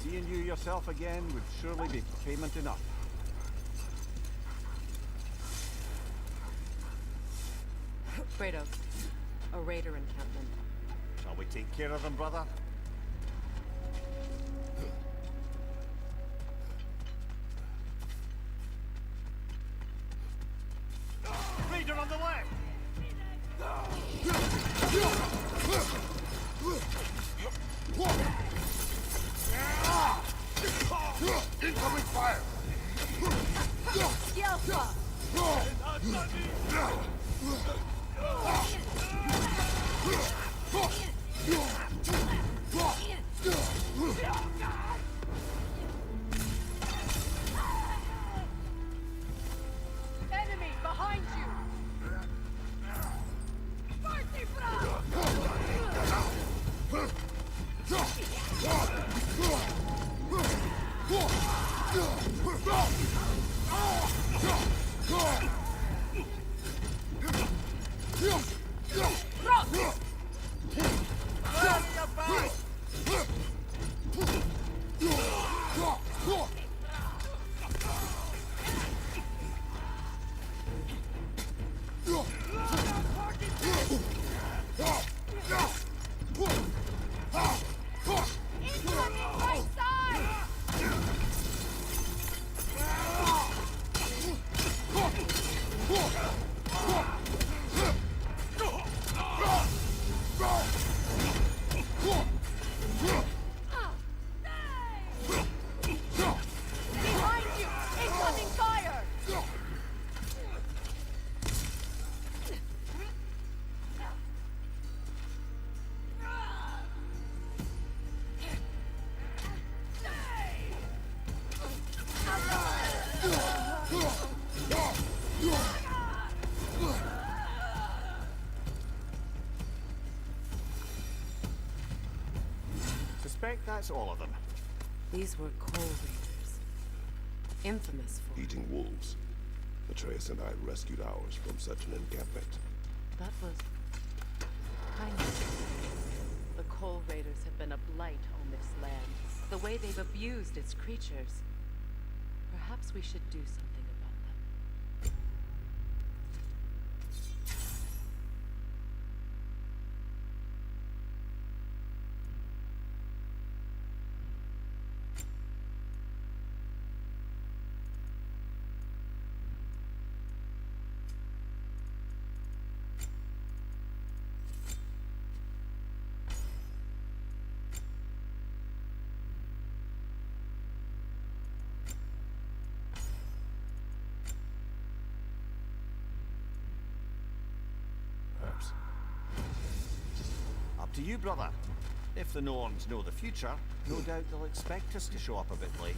Seeing you yourself again would surely be payment enough. Kratos, a raider encampment. Shall we take care of them, brother? Raider on the left! Incoming fire! Enemy behind you! Suspect that's all of them. These were coal raiders. Infamous for... Eating wolves. Atreus and I rescued ours from such an encampment. That was... kindness. The coal raiders have been a blight on this land. The way they've abused its creatures. Perhaps we should do something about them. Up to you, brother. If the Norns know the future, no doubt they'll expect us to show up a bit late.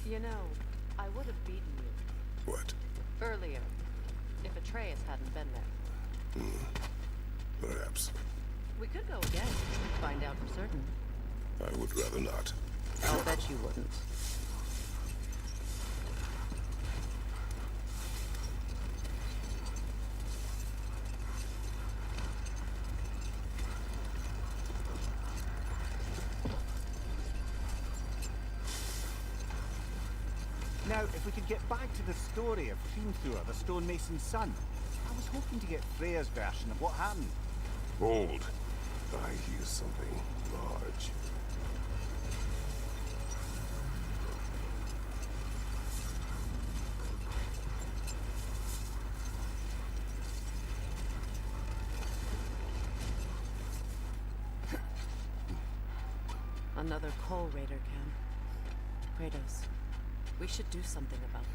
You know, I would have beaten you. What? Earlier, if Atreus hadn't been there. Perhaps. We could go again, find out for certain. I would rather not. I'll bet you wouldn't. Now, if we could get back to the story of Hrimthur, the stonemason's son. I was hoping to get Freya's version of what happened. Hold. I hear something large. Another Coal Raider camp. Kratos, we should do something about them.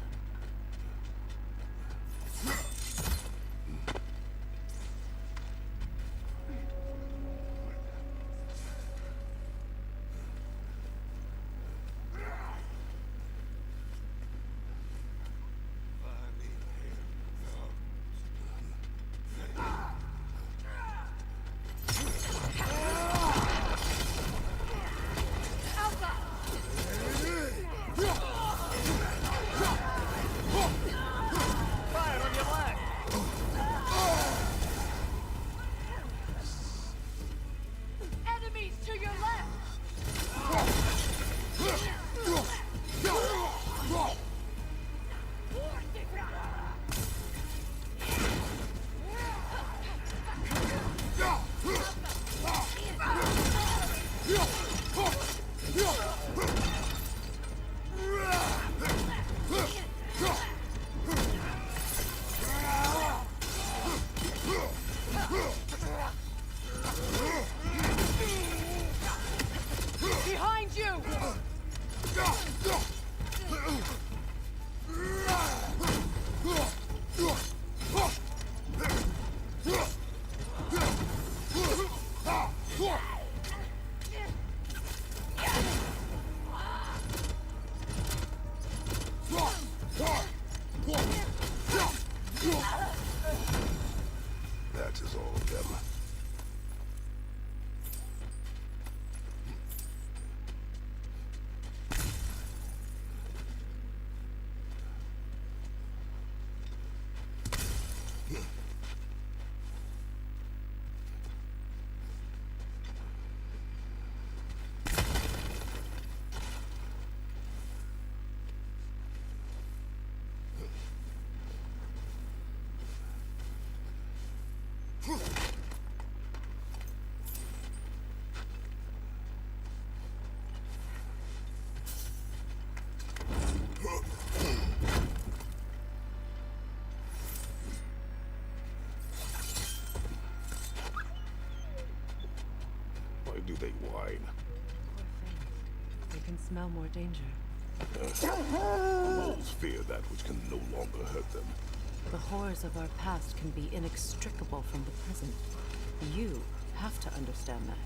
That is all of them. Why do they whine? They can smell more danger. Wolves fear that which can no longer hurt them. The horrors of our past can be inextricable from the present. You have to understand that.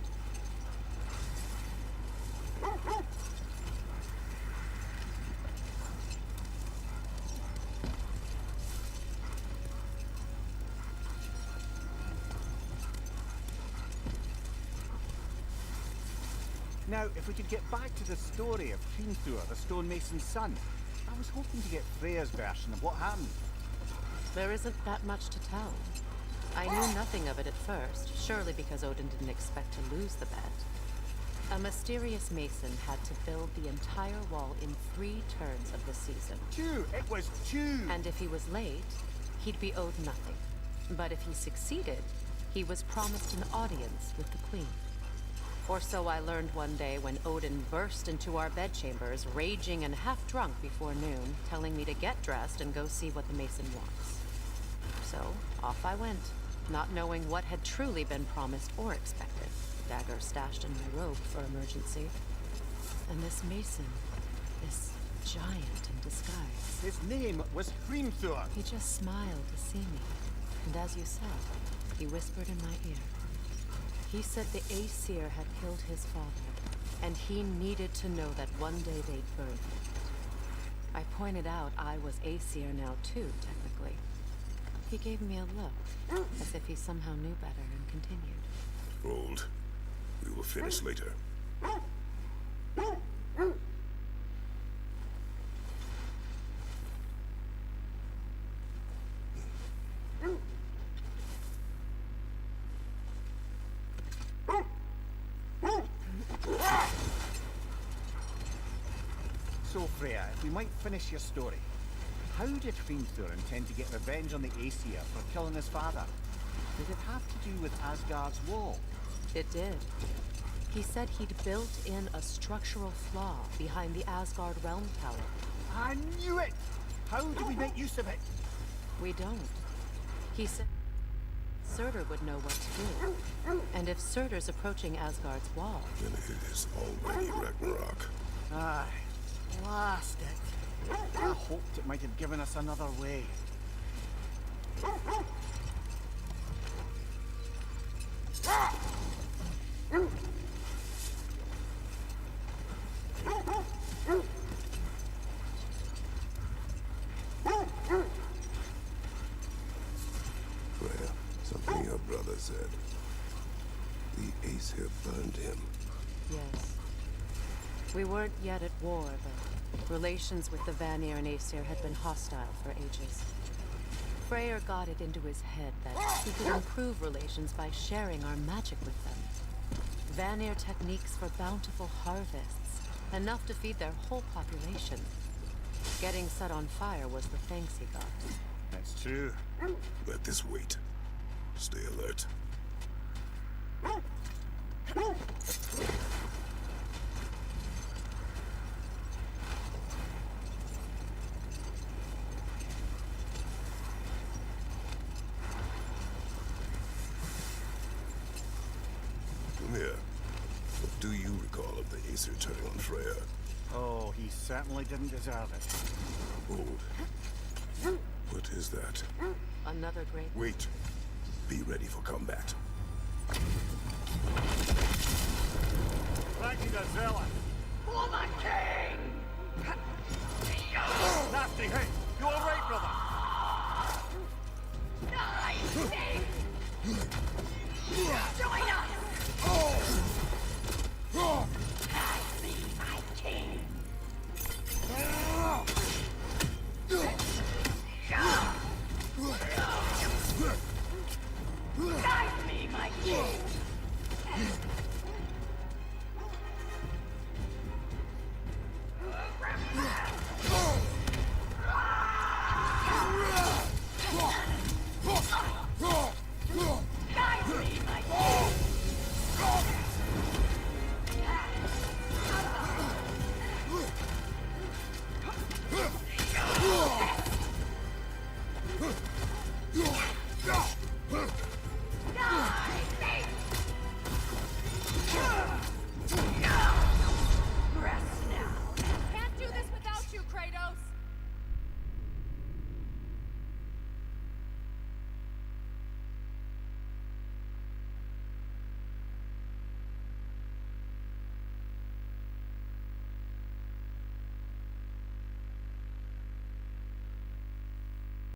Now, if we could get back to the story of Hrimthur, the stonemason's son. I was hoping to get Freya's version of what happened. There isn't that much to tell. I knew nothing of it at first, surely because Odin didn't expect to lose the bet. A mysterious mason had to build the entire wall in 3 turns of the season. It was 2! And if he was late, he'd be owed nothing. But if he succeeded, he was promised an audience with the queen. Or so I learned one day when Odin burst into our bedchambers, raging and half drunk before noon, telling me to get dressed and go see what the mason wants. So, off I went, not knowing what had truly been promised or expected. Dagger stashed in my robe for emergency. And this mason, this giant in disguise. His name was Hrimthur. He just smiled to see me. And as you said, he whispered in my ear. He said the Aesir had killed his father, and he needed to know that one day they'd burn him. I pointed out I was Aesir now too, technically. He gave me a look, as if he somehow knew better, and continued. Hold. We will finish later. So, Freya, if we might finish your story. How did Hrimthur intend to get revenge on the Aesir for killing his father? Did it have to do with Asgard's wall? It did. He said he'd built in a structural flaw behind the Asgard realm tower. I knew it! How do we make use of it? We don't. He said Surtur would know what to do. And if Surtur's approaching Asgard's wall... Then it is already Ragnarok. Aye. Blast it. I hoped it might have given us another way. Freya, something your brother said. The Aesir burned him. Yes. We weren't yet at war, but relations with the Vanir and Aesir had been hostile for ages. Freyr got it into his head that he could improve relations by sharing our magic with them. Vanir techniques for bountiful harvests, enough to feed their whole population. Getting set on fire was the thanks he got. That's true. Let this wait. Stay alert. Here. What do you recall of the Aesir turning on Freya? Oh, he certainly didn't deserve it. Hold. What is that? Another great... Wait. Be ready for combat. Thank you, Gazella. Woman King! Nasty, hey! You all right, brother? Nice! Join us!